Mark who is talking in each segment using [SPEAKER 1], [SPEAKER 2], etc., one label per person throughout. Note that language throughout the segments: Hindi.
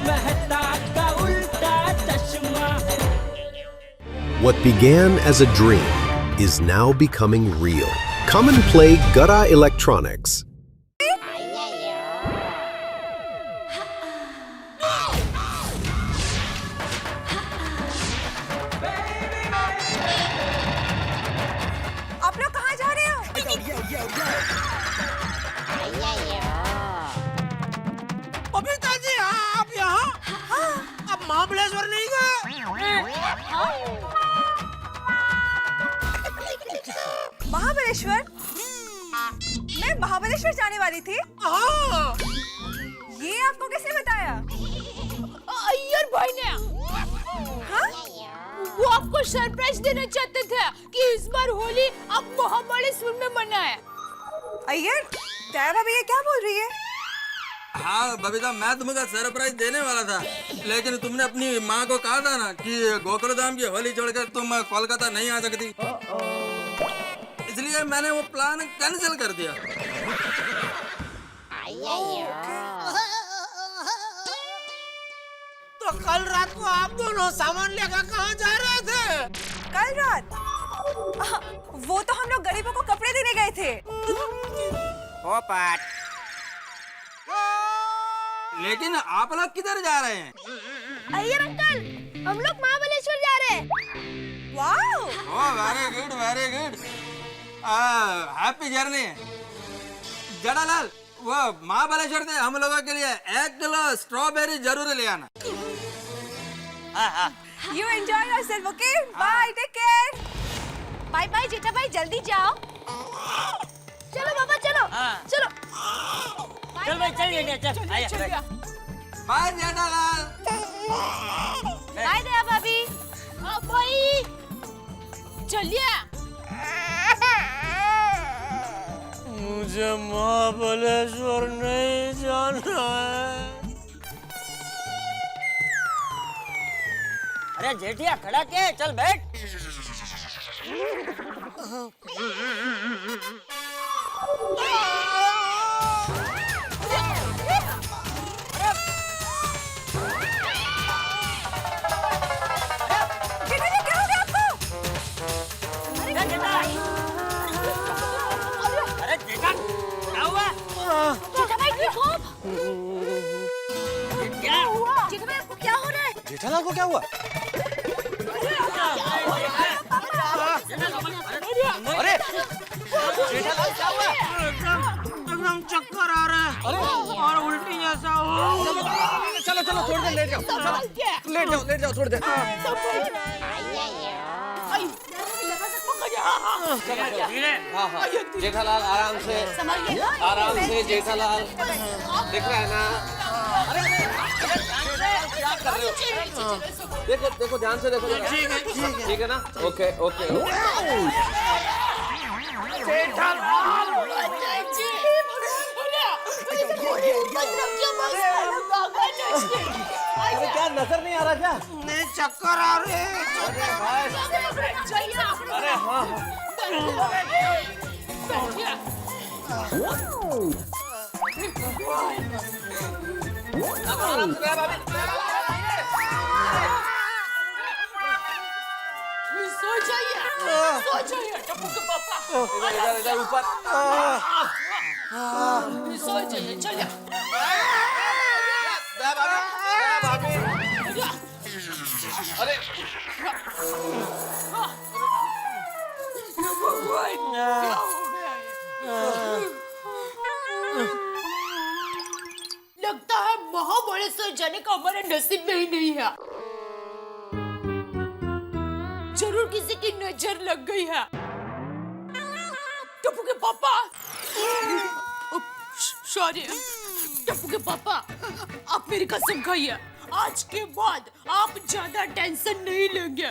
[SPEAKER 1] मेहता का उल्टा चश्मा।
[SPEAKER 2] What began as a dream is now becoming real. Come and play Gada Electronics.
[SPEAKER 3] आप लोग कहाँ जा रहे हो?
[SPEAKER 4] बबीता जी आप यहाँ? अब महाबलेश्वर नहीं गए?
[SPEAKER 3] महाबलेश्वर? मैं महाबलेश्वर जाने वाली थी।
[SPEAKER 4] हाँ।
[SPEAKER 3] ये आपको किसने बताया?
[SPEAKER 5] अय्यर भाई ने।
[SPEAKER 3] हाँ?
[SPEAKER 5] वो आपको सरप्राइज देना चाहते थे कि इस बार होली आप महाबलेश्वर में मनाएं।
[SPEAKER 3] अय्यर, तेरा भाभी ये क्या बोल रही है?
[SPEAKER 6] हाँ बबीता, मैं तुम्हें सरप्राइज देने वाला था, लेकिन तुमने अपनी माँ को कहा था ना कि गोकुलधाम की होली छोड़कर तुम कोलकाता नहीं आ सकती, इसलिए मैंने वो प्लान कैंसिल कर दिया।
[SPEAKER 4] तो कल रात को आप दोनों सामान लेकर कहाँ जा रहे थे?
[SPEAKER 3] कल रात? वो तो हम लोग गरीबों को कपड़े देने गए थे।
[SPEAKER 6] पोपट। लेकिन आप लोग किधर जा रहे हैं?
[SPEAKER 5] अय्यर अंकल, हम लोग महाबलेश्वर जा रहे हैं।
[SPEAKER 3] Wow!
[SPEAKER 6] Oh very good very good, happy journey. जड़ालाल, वो महाबलेश्वर से हम लोगों के लिए 1 किलो स्ट्रॉबेरी जरूर ले आना।
[SPEAKER 3] You enjoy yourself, okay? Bye, take care.
[SPEAKER 5] Bye bye Jetha भाई, जल्दी जाओ। चलो बाबा चलो। चलो।
[SPEAKER 7] चल भाई चल चल आया।
[SPEAKER 6] बाय जेठालाल।
[SPEAKER 5] बाय दया भाभी। भाई चलिए।
[SPEAKER 4] मुझे महाबलेश्वर नहीं जाना है।
[SPEAKER 7] अरे जेठिया खड़ा के चल बैठ।
[SPEAKER 3] जेठा जी, क्या हो गया आपको?
[SPEAKER 7] अरे जेठा क्या हुआ?
[SPEAKER 5] जेठा भाई ठीक हो?
[SPEAKER 7] क्या हुआ?
[SPEAKER 5] जेठा भाई आपको क्या हो रहा है?
[SPEAKER 4] जेठालाल को क्या हुआ?
[SPEAKER 7] अरे जेठालाल क्या हुआ?
[SPEAKER 4] एकदम चक्कर आ रहा है और उल्टी जैसा हो।
[SPEAKER 8] चलो चलो थोड़ी देर लेट जाओ, लेट जाओ थोड़ी देर। हाँ हाँ जेठालाल आराम से जेठालाल दिख रहा है ना? अरे क्या कर रहे हो? देखो देखो ध्यान से देखो। ठीक है ना? Okay okay. अरे क्या नजर नहीं आ रहा क्या?
[SPEAKER 4] नहीं चक्कर आ रहे हैं।
[SPEAKER 8] अरे हाँ आराम से
[SPEAKER 5] सो जाइए टप्पू के पापा।
[SPEAKER 8] इधर ऊपर।
[SPEAKER 5] सो जाइए चलिए।
[SPEAKER 8] अरे
[SPEAKER 5] लगता है महाबलेश्वर जाने का हमारे नसीब में ही नहीं है। जरूर किसी की नजर लग गई है। टप्पू के पापा, सॉरी टप्पू के पापा, आप मेरी कसम खाइए, आज के बाद आप ज्यादा टेंशन नहीं लेंगे।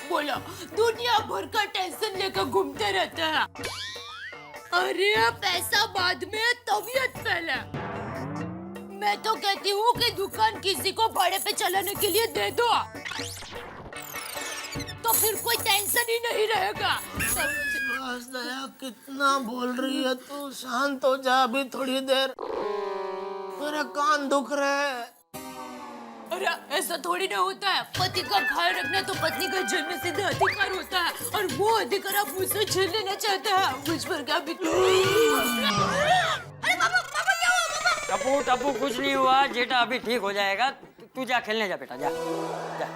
[SPEAKER 5] बोला दुनिया भर का टेंशन लेकर घूमते रहते हैं। अरे पैसा बाद में, तबीयत पहले। मैं तो कहती हूँ कि दुकान किसी को भाड़े पे चलाने के लिए दे दो, तो फिर कोई टेंशन ही नहीं रहेगा।
[SPEAKER 4] बस दया, कितना बोल रही है तू? शांत हो जा अभी थोड़ी देर, मेरे कान दुख रहे हैं।
[SPEAKER 5] अरे ऐसा थोड़ी ना होता है। पति का ख्याल रखना तो पत्नी का जन्म सिद्ध अधिकार होता है, और वो अधिकार आप मुझसे छीन लेना चाहते हैं। मुझ पर क्या बीत। अरे पापा, पापा क्या हुआ पापा?
[SPEAKER 7] टप्पू टप्पू कुछ नहीं हुआ, जेठा अभी ठीक हो जाएगा। तू जा खेलने जा बेटा, जा जा।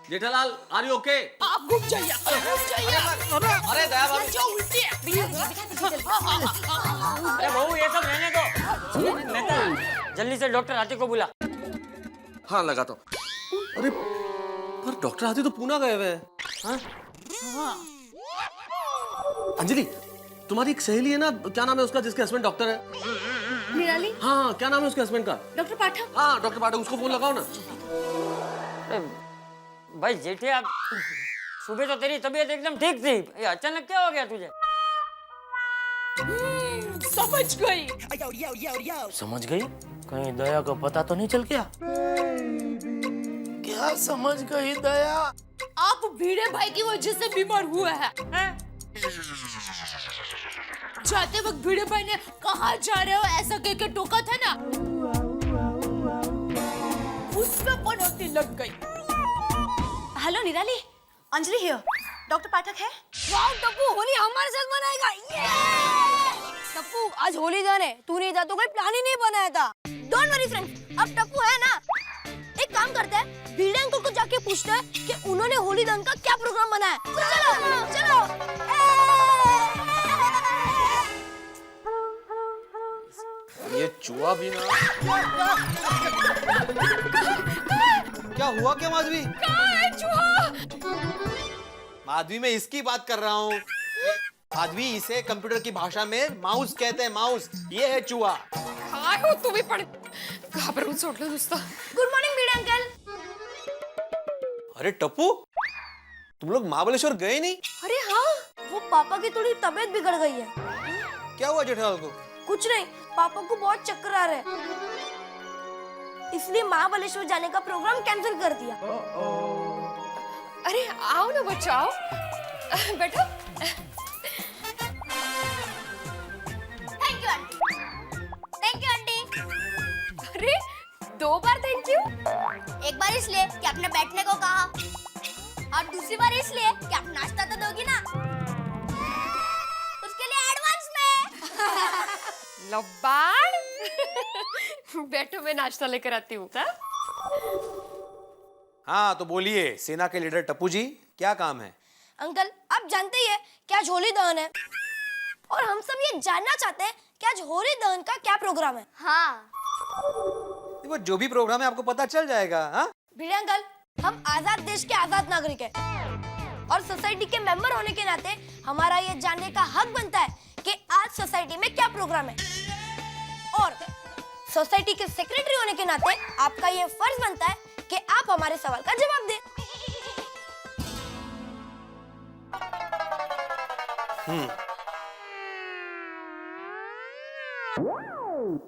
[SPEAKER 8] Jethalal, are you okay?
[SPEAKER 5] आप घूम जाइए, घूम जाइए।
[SPEAKER 8] अरे दया बाबू,
[SPEAKER 5] जो उल्टी है।
[SPEAKER 7] अरे बहू ये सब रहने दो। नेता, जल्दी से डॉक्टर आते को बुला।
[SPEAKER 8] हाँ लगा तो। अरे पर डॉक्टर आते तो पूना गए हुए हैं। हाँ? अंजलि, तुम्हारी एक सहेली है ना, क्या नाम है उसका, जिसके हस्बैंड डॉक्टर है?
[SPEAKER 5] निराली।
[SPEAKER 8] हाँ, क्या नाम है उसके हस्बैंड का?
[SPEAKER 5] डॉक्टर पाठक।
[SPEAKER 8] हाँ डॉक्टर पाठक, उसको फोन लगाओ ना।
[SPEAKER 7] अरे भाई जेठे, आप सुबह तो तेरी तबीयत एकदम ठीक थी, ये अचानक क्या हो गया तुझे?
[SPEAKER 5] समझ गई।
[SPEAKER 4] समझ गई? कहीं दया को पता तो नहीं चल गया? क्या समझ गई दया?
[SPEAKER 5] आप भीड़े भाई की वजह से बीमार हुए हैं। जाते वक्त भीड़े भाई ने कहाँ जा रहे हो ऐसा कह के टोका था ना, उसमें पनौती लग गई।
[SPEAKER 3] हेलो निराली, अंजलि हियर। डॉक्टर पाठक है?
[SPEAKER 9] वाओ टप्पू, होली हमारे साथ मनाएगा। टप्पू आज होली डन है, तू नहीं जा तो कोई प्लान ही नहीं बनाया था। डोंट वरी फ्रेंड्स, अब टप्पू है ना, एक काम करते हैं, भिड़े अंकल को जाके पूछते हैं कि उन्होंने होली डन का क्या प्रोग्राम बनाया। चलो चलो।
[SPEAKER 8] ये चूहा भी ना। क्या हुआ क्या माधवी?
[SPEAKER 10] माधवी, मैं इसकी बात कर रहा हूँ। माधवी, इसे कंप्यूटर की भाषा में माउस कहते हैं, माउस। ये है चूहा।
[SPEAKER 5] काय हो तुम्ही पण घाबरवून सोडलं नुसतं।
[SPEAKER 9] गुड मॉर्निंग भिड़े अंकल।
[SPEAKER 10] अरे टप्पू, तुम लोग महाबलेश्वर गए नहीं?
[SPEAKER 9] अरे हाँ, वो पापा की थोड़ी तबीयत बिगड़ गई है।
[SPEAKER 10] क्या हुआ जेठालाल को?
[SPEAKER 9] कुछ नहीं, पापा को बहुत चक्कर आ रहे हैं, इसलिए महाबलेश्वर जाने का प्रोग्राम कैंसिल कर दिया।
[SPEAKER 5] अरे आओ ना बच्चों, आओ बैठो।
[SPEAKER 9] Thank you aunty. Thank you aunty.
[SPEAKER 5] अरे 2 बार थैंक यू?
[SPEAKER 9] एक बार इसलिए कि आपने बैठने को कहा, और दूसरी बार इसलिए कि आप नाश्ता तो दोगी ना, उसके लिए एडवांस में।
[SPEAKER 5] लबाड़। बैठो, मैं नाश्ता लेकर आती हूँ।
[SPEAKER 10] हाँ तो बोलिए, सेना के लीडर टप्पू जी, क्या काम है?
[SPEAKER 9] अंकल, आप जानते ही है कि आज होली दहन है, और हम सब ये जानना चाहते हैं कि आज होली दहन का क्या प्रोग्राम है। हाँ,
[SPEAKER 10] वो जो भी प्रोग्राम है आपको पता चल जाएगा। हाँ
[SPEAKER 9] भिड़े अंकल, हम आजाद देश के आजाद नागरिक हैं, और सोसाइटी के मेंबर होने के नाते हमारा ये जानने का हक बनता है कि आज सोसाइटी में क्या प्रोग्राम है, और सोसाइटी के सेक्रेटरी होने के नाते आपका ये फर्ज बनता है कि आप हमारे सवाल का जवाब दें।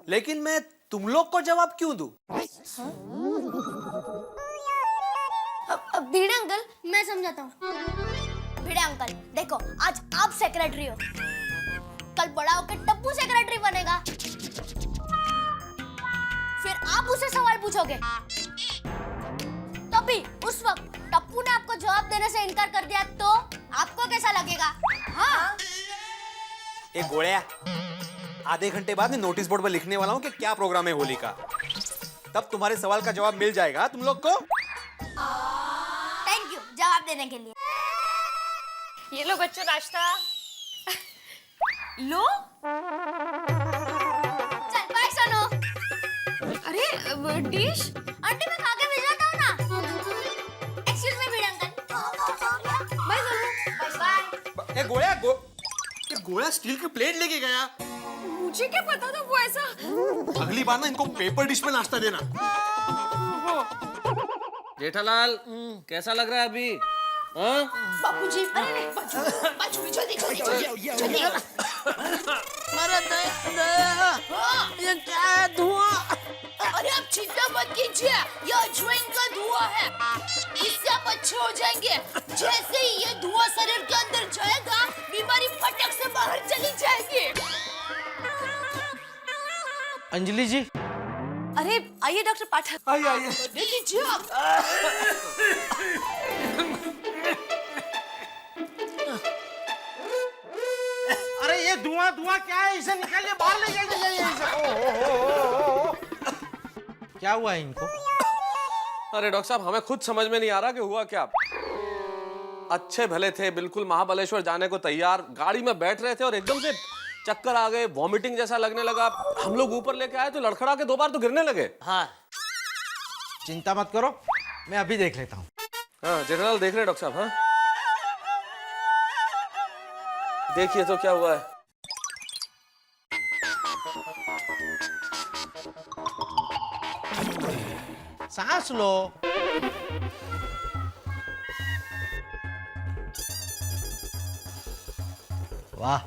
[SPEAKER 10] लेकिन मैं तुम लोग को जवाब क्यों दूं?
[SPEAKER 9] भिड़े अंकल, मैं समझाता हूँ। भिड़े अंकल देखो, आज आप सेक्रेटरी हो, कल बड़ा होकर टप्पू सेक्रेटरी बनेगा, फिर आप उसे सवाल पूछोगे, तभी उस वक्त टप्पू ने आपको जवाब देने से इनकार कर दिया तो आपको कैसा लगेगा? हाँ।
[SPEAKER 10] एक गोळ्या, आधे घंटे बाद मैं नोटिस बोर्ड पर लिखने वाला हूँ कि क्या प्रोग्राम है होली का, तब तुम्हारे सवाल का जवाब मिल जाएगा तुम लोग को।
[SPEAKER 9] थैंक यू जवाब देने के लिए।
[SPEAKER 5] ये लो बच्चों नाश्ता। लो।
[SPEAKER 9] चल बाय सोनू।
[SPEAKER 5] अरे डिश
[SPEAKER 9] आंटी मैं खा के भिजवाता हूँ ना। Excuse me Bhide uncle. Bye Sonu. Bye bye.
[SPEAKER 10] ये गोळ्या स्टील की प्लेट लेके गया।
[SPEAKER 5] मुझे क्या पता था वो ऐसा।
[SPEAKER 10] अगली बार ना इनको पेपर डिश में नाश्ता देना।
[SPEAKER 8] जेठालाल, कैसा लग रहा है अभी? हाँ?
[SPEAKER 5] बापूजी, अरे बाजू में जल्दी जल्दी जल्दी।
[SPEAKER 4] अरे दया, ये क्या है धुआं?
[SPEAKER 5] अरे आप चिंता मत कीजिए, ये अजवाइन का धुआं है, इससे आप अच्छे हो जाएंगे। जैसे ही ये धुआं शरीर के अंदर जाएगा, बीमारी फटक से बाहर चली जाएगी।
[SPEAKER 4] अंजलि जी,
[SPEAKER 3] अरे आइए डॉक्टर पाठक।
[SPEAKER 4] आइए आइए।
[SPEAKER 5] दे दीजिए आप।
[SPEAKER 4] अरे ये धुआं धुआं क्या है, इसे निकालिए बाहर, ले जाइए इसे। ओ। क्या हुआ है इनको?
[SPEAKER 8] अरे डॉक्टर साहब, हमें खुद समझ में नहीं आ रहा कि हुआ क्या। अच्छे भले थे, बिल्कुल महाबलेश्वर जाने को तैयार, गाड़ी में बैठ रहे थे और एकदम से चक्कर आ गए, वॉमिटिंग जैसा लगने लगा। हम लोग ऊपर लेके आए तो लड़खड़ा के 2 बार तो गिरने लगे।
[SPEAKER 7] हाँ
[SPEAKER 4] चिंता मत करो, मैं अभी देख लेता हूँ।
[SPEAKER 8] हाँ जेठालाल देख रहे हैं डॉक्टर साहब। हाँ देखिए तो क्या हुआ है।
[SPEAKER 4] सांस लो। वाह।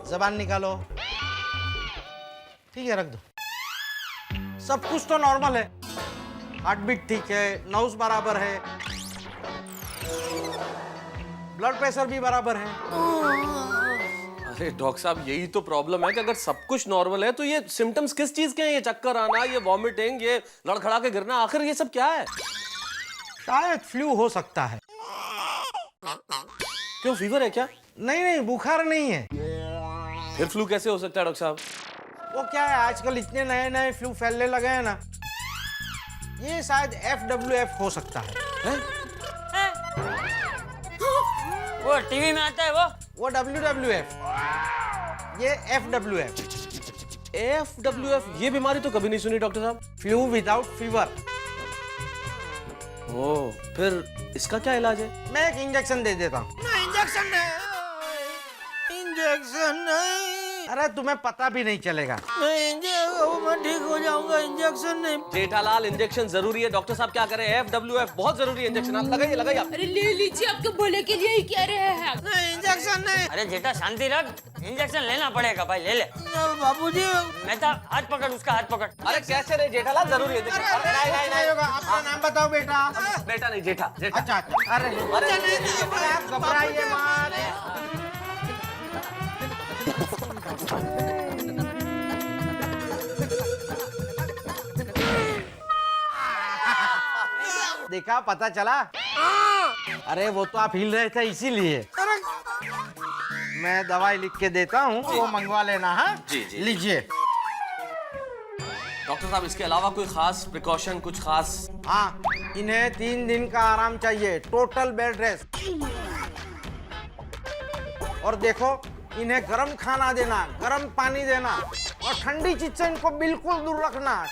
[SPEAKER 4] जबान निकालो। ठीक है, रख दो। सब कुछ तो नॉर्मल है, हार्ट बीट ठीक है, नब्ज बराबर है, ब्लड प्रेशर भी बराबर है।
[SPEAKER 8] अरे डॉक्टर साहब, यही तो प्रॉब्लम है कि अगर सब कुछ नॉर्मल है तो ये सिम्टम्स किस चीज के हैं? ये चक्कर आना, ये वॉमिटिंग, ये लड़खड़ा के गिरना, आखिर ये सब क्या है?
[SPEAKER 4] शायद फ्लू हो सकता है।
[SPEAKER 8] क्यों, फीवर है क्या?
[SPEAKER 4] नहीं नहीं, बुखार नहीं है।
[SPEAKER 8] फिर फ्लू कैसे हो सकता है डॉक्टर साहब?
[SPEAKER 4] वो क्या है, आजकल इतने नए नए फ्लू फैलने लगे हैं ना, ये शायद FWF हो सकता है।
[SPEAKER 7] वो टीवी में आता है
[SPEAKER 4] वो WWF, ये FWF।
[SPEAKER 8] FWF, ये बीमारी तो कभी नहीं सुनी डॉक्टर साहब।
[SPEAKER 4] Flu without fever.
[SPEAKER 8] ओह, फिर इसका क्या इलाज है?
[SPEAKER 4] मैं एक इंजेक्शन दे देता हूँ।
[SPEAKER 6] इंजेक्शन नहीं, इंजेक्शन नहीं।
[SPEAKER 4] अरे तुम्हें पता भी नहीं चलेगा।
[SPEAKER 6] मैं ठीक हो जाऊंगा, इंजेक्शन नहीं।
[SPEAKER 8] जेठालाल, इंजेक्शन जरूरी है। डॉक्टर साहब क्या करें, FWF बहुत जरूरी है इंजेक्शन। आप लगाइए लगाइए आप।
[SPEAKER 5] अरे ले लीजिए, आपके भले के लिए ही कह रहे हैं।
[SPEAKER 6] नहीं, इंजेक्शन नहीं।
[SPEAKER 7] अरे जेठा शांति रख, इंजेक्शन लेना पड़ेगा भाई, ले ले।
[SPEAKER 6] बाबूजी,
[SPEAKER 7] मेहता हाथ पकड़, उसका हाथ पकड़।
[SPEAKER 8] अरे कैसे रे जेठालाल, जरूरी है इंजेक्शन।
[SPEAKER 4] नहीं होगा। अपना नाम बताओ बेटा।
[SPEAKER 8] बेटा नहीं, जेठा जेठा।
[SPEAKER 4] अच्छा अच्छा। अरे आप घबराइए मत। देखा, पता चला? अरे वो तो आप हिल रहे थे इसीलिए। मैं दवाई लिख के देता हूँ, वो मंगवा लेना। हाँ
[SPEAKER 8] जी जी।
[SPEAKER 4] लीजिए।
[SPEAKER 8] डॉक्टर साहब, इसके अलावा कोई खास प्रिकॉशन, कुछ खास?
[SPEAKER 4] हाँ, इन्हें 3 दिन का आराम चाहिए, टोटल बेड रेस्ट। और देखो, इन्हें गर्म खाना देना, गर्म पानी देना, और ठंडी चीज से इनको बिल्कुल दूर रखना।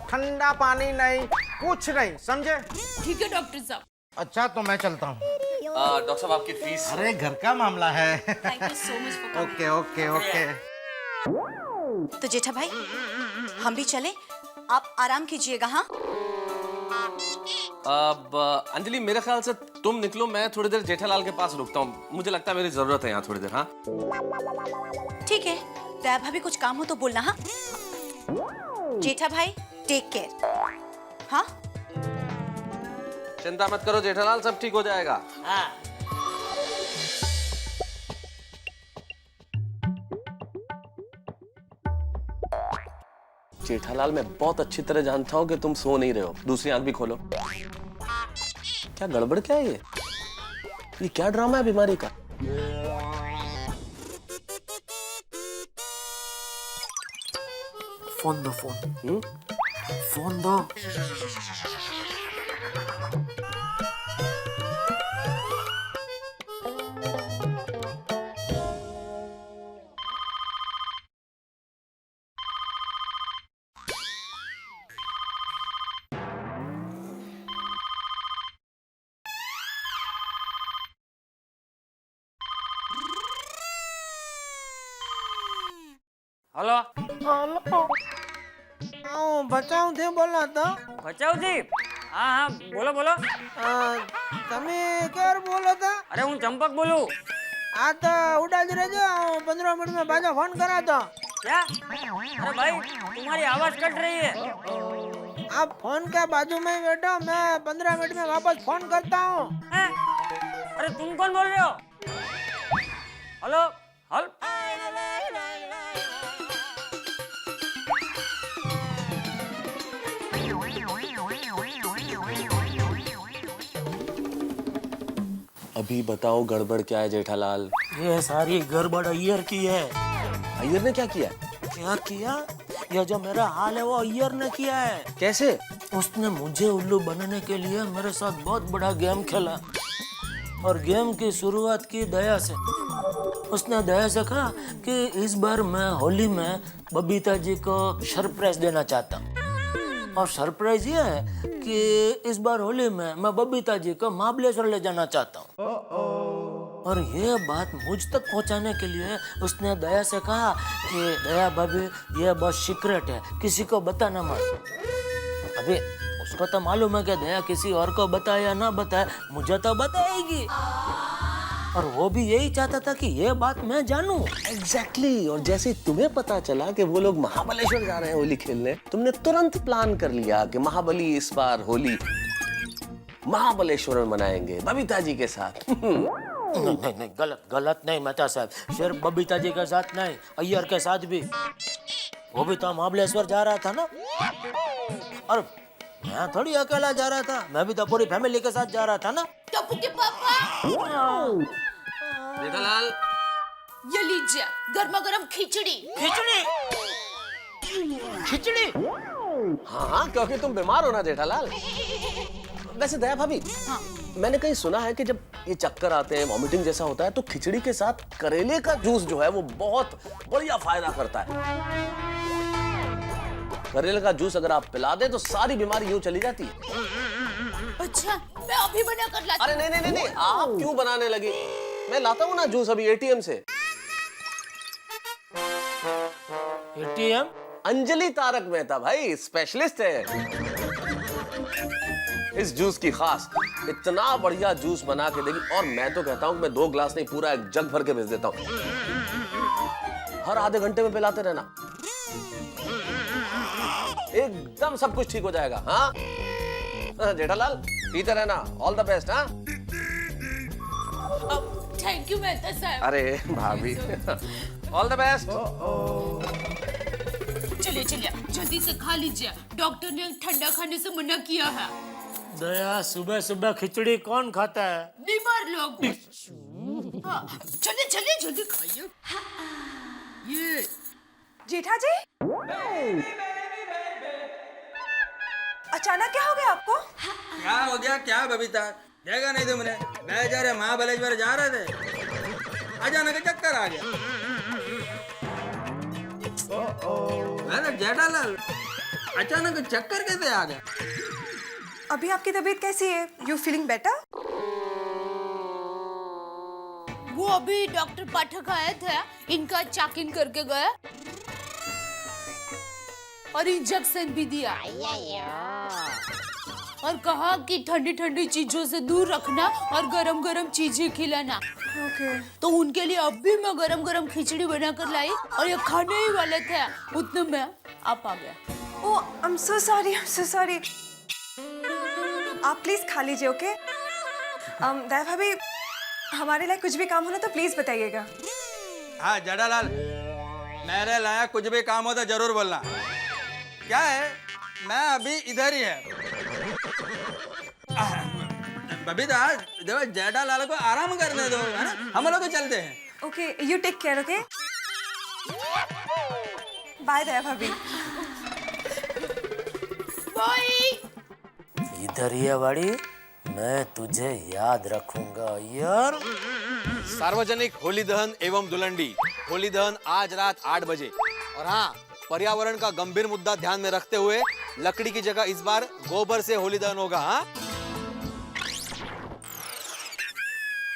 [SPEAKER 4] ठंडा पानी नहीं, कुछ नहीं, समझे?
[SPEAKER 5] ठीक है डॉक्टर साहब।
[SPEAKER 4] अच्छा, तो मैं चलता हूँ।
[SPEAKER 8] डॉक्टर साहब, आपकी फीस?
[SPEAKER 4] अरे घर का मामला है।
[SPEAKER 3] Thank you so much for coming.
[SPEAKER 4] Okay okay okay.
[SPEAKER 3] तो जेठा भाई, हम भी चले? आप आराम कीजिएगा। हाँ,
[SPEAKER 8] अब अंजलि, मेरे ख्याल से तुम निकलो, मैं थोड़ी देर जेठालाल के पास रुकता हूँ। मुझे लगता है मेरी जरूरत है यहाँ थोड़ी देर। हाँ
[SPEAKER 3] ठीक है। दया भाभी, कुछ काम हो तो बोलना। हाँ जेठा भाई, टेक केयर। हाँ,
[SPEAKER 8] चिंता मत करो जेठालाल, सब ठीक हो जाएगा।
[SPEAKER 7] हाँ
[SPEAKER 8] जेठालाल, मैं बहुत अच्छी तरह जानता हूँ कि तुम सो नहीं रहे हो। दूसरी आंख भी खोलो। क्या गड़बड़, क्या है ये क्या ड्रामा है बीमारी का?
[SPEAKER 6] फोन दो, फोन। फोन दो।
[SPEAKER 7] हेलो,
[SPEAKER 6] बचाऊ थे बोला था।
[SPEAKER 7] बचाओ जी। હા હા બોલો બોલો.
[SPEAKER 4] તમે ક્યારે બોલો તા?
[SPEAKER 7] અરે હું ચંપક બોલું.
[SPEAKER 4] આ તો ઉડાજ રહેજો, 15 मिनट में बाजा फोन करा तो.
[SPEAKER 7] क्या? अरे भाई तुम्हारी आवाज कट रही है.
[SPEAKER 4] आप फोन के बाजू में बैठो, मैं 15 मिनट में वापस फोन करता हूँ.
[SPEAKER 7] हैं? अरे तुम कौन बोल रहे हो? हेलो हल.
[SPEAKER 8] अभी बताओ गड़बड़ क्या है जेठालाल?
[SPEAKER 1] ये सारी गड़बड़ अय्यर की है।
[SPEAKER 8] अय्यर ने क्या किया?
[SPEAKER 1] क्या किया? ये जो मेरा हाल है वो अय्यर ने किया है।
[SPEAKER 8] कैसे?
[SPEAKER 1] उसने मुझे उल्लू बनाने के लिए मेरे साथ बहुत बड़ा गेम खेला और गेम की शुरुआत की दया से। उसने दया से कहा कि इस बार मैं होली में बबीता जी को सरप्राइज देना चाहता हूँ और सरप्राइज ये है कि इस बार होली में मैं बबीता जी को महाबलेश्वर ले जाना चाहता हूँ। और ये बात मुझ तक पहुंचाने के लिए उसने दया से कहा कि दया भाभी ये बस सीक्रेट है, किसी को बताना मत। अभी उसको तो मालूम है कि दया किसी और को बताए या ना बताए, मुझे तो बताएगी। और वो भी यही चाहता था कि ये बात मैं जानूं।
[SPEAKER 8] एग्जैक्टली। और जैसे तुम्हें पता चला कि वो लोग महाबलेश्वर जा रहे हैं होली खेलने, तुमने तुरंत प्लान कर लिया कि महाबली इस बार होली महाबलेश्वर में मनाएंगे बबीता जी के साथ।
[SPEAKER 1] नहीं, गलत नहीं मेहता साहब, सिर्फ बबीता जी के साथ नहीं, अय्यर के साथ भी। वो भी तो महाबलेश्वर जा रहा था ना, और मैं थोड़ी अकेला जा रहा था, मैं भी तो पूरी फैमिली के साथ जा रहा था ना।
[SPEAKER 5] टप्पू के पापा,
[SPEAKER 6] जेठालाल
[SPEAKER 5] ये लीजिए गर्मा गर्म खिचड़ी.
[SPEAKER 1] खिचड़ी?
[SPEAKER 8] हाँ, क्योंकि तुम बीमार हो ना जेठालाल। वैसे दया भाभी, मैंने कहीं सुना है कि जब ये चक्कर आते हैं, वॉमिटिंग जैसा होता है, तो खिचड़ी के साथ करेले का जूस जो है वो बहुत बढ़िया फायदा करता है। करेले का जूस अगर आप पिला दें तो सारी बीमारी यूं चली जाती है।
[SPEAKER 5] अच्छा, मैं अभी बना कर लाती.
[SPEAKER 8] अरे नहीं, आप क्यों बनाने लगी? मैं लाता हूँ ना जूस अभी एटीएम से।
[SPEAKER 1] एटीएम?
[SPEAKER 8] अंजलि तारक मेहता भाई स्पेशलिस्ट है इस जूस की खास। इतना बढ़िया जूस बना के देगी, और मैं तो कहता हूँ मैं 2 ग्लास नहीं पूरा 1 जग भर के भेज देता हूँ। हर आधे घंटे में पिलाते रहना, एकदम सब कुछ ठीक हो जाएगा। हाँ जेठालाल, पीते रहना। All the best. हाँ,
[SPEAKER 5] थैंक यू मेहता साहब.
[SPEAKER 8] अरे भाभी, ऑल द बेस्ट।
[SPEAKER 5] चलिए जल्दी से खा लीजिए, डॉक्टर ने ठंडा खाने से मना किया है.
[SPEAKER 1] दया, सुबह सुबह खिचड़ी कौन खाता है?
[SPEAKER 5] बीमार लोग. हाँ, चलिए जल्दी खाइए. ये
[SPEAKER 3] जेठा जी, अचानक क्या हो गया आपको?
[SPEAKER 6] क्या हो गया? क्या बबीता, देखा नहीं तुमने? बेचारे महाबलेश्वर जा रहे थे, अचानक चक्कर आ गया। अरे जेठालाल, अचानक चक्कर कैसे आ गया?
[SPEAKER 3] अभी आपकी तबीयत कैसी है? You feeling better?
[SPEAKER 5] वो अभी डॉक्टर पाठक आए थे, इनका चेक इन करके गए और इंजेक्शन भी दिया और कहा कि ठंडी ठंडी चीजों से दूर रखना और गरम गरम चीजें खिलाना.
[SPEAKER 3] ओके।
[SPEAKER 5] तो उनके लिए अब भी मैं गरम गरम खिचड़ी बनाकर लाई और ये खाने ही वाले थे, उतने में आप आ गया.
[SPEAKER 3] ओह, आई एम सो सॉरी. आप प्लीज खा लीजिए, ओके? दया भाभी, हमारे लिए कुछ भी काम हो ना तो प्लीज बताइएगा.
[SPEAKER 6] हाँ जेठालाल, मेरे लाया कुछ भी काम हो तो जरूर बोलना. क्या है, मैं अभी इधर ही है. बबीता, देखो जेठालाल को आराम करने दो, है ना? हम लोग चलते हैं.
[SPEAKER 3] Okay, you take care, okay? Bye Daya भाभी.
[SPEAKER 5] बाय.
[SPEAKER 1] इधर ही है वाड़ी, मैं तुझे याद रखूंगा यार.
[SPEAKER 10] सार्वजनिक होली दहन एवं धुलंडी होली दहन आज रात 8 बजे। और हाँ, पर्यावरण का गंभीर मुद्दा ध्यान में रखते हुए लकड़ी की जगह इस बार गोबर से होली दहन होगा। हाँ,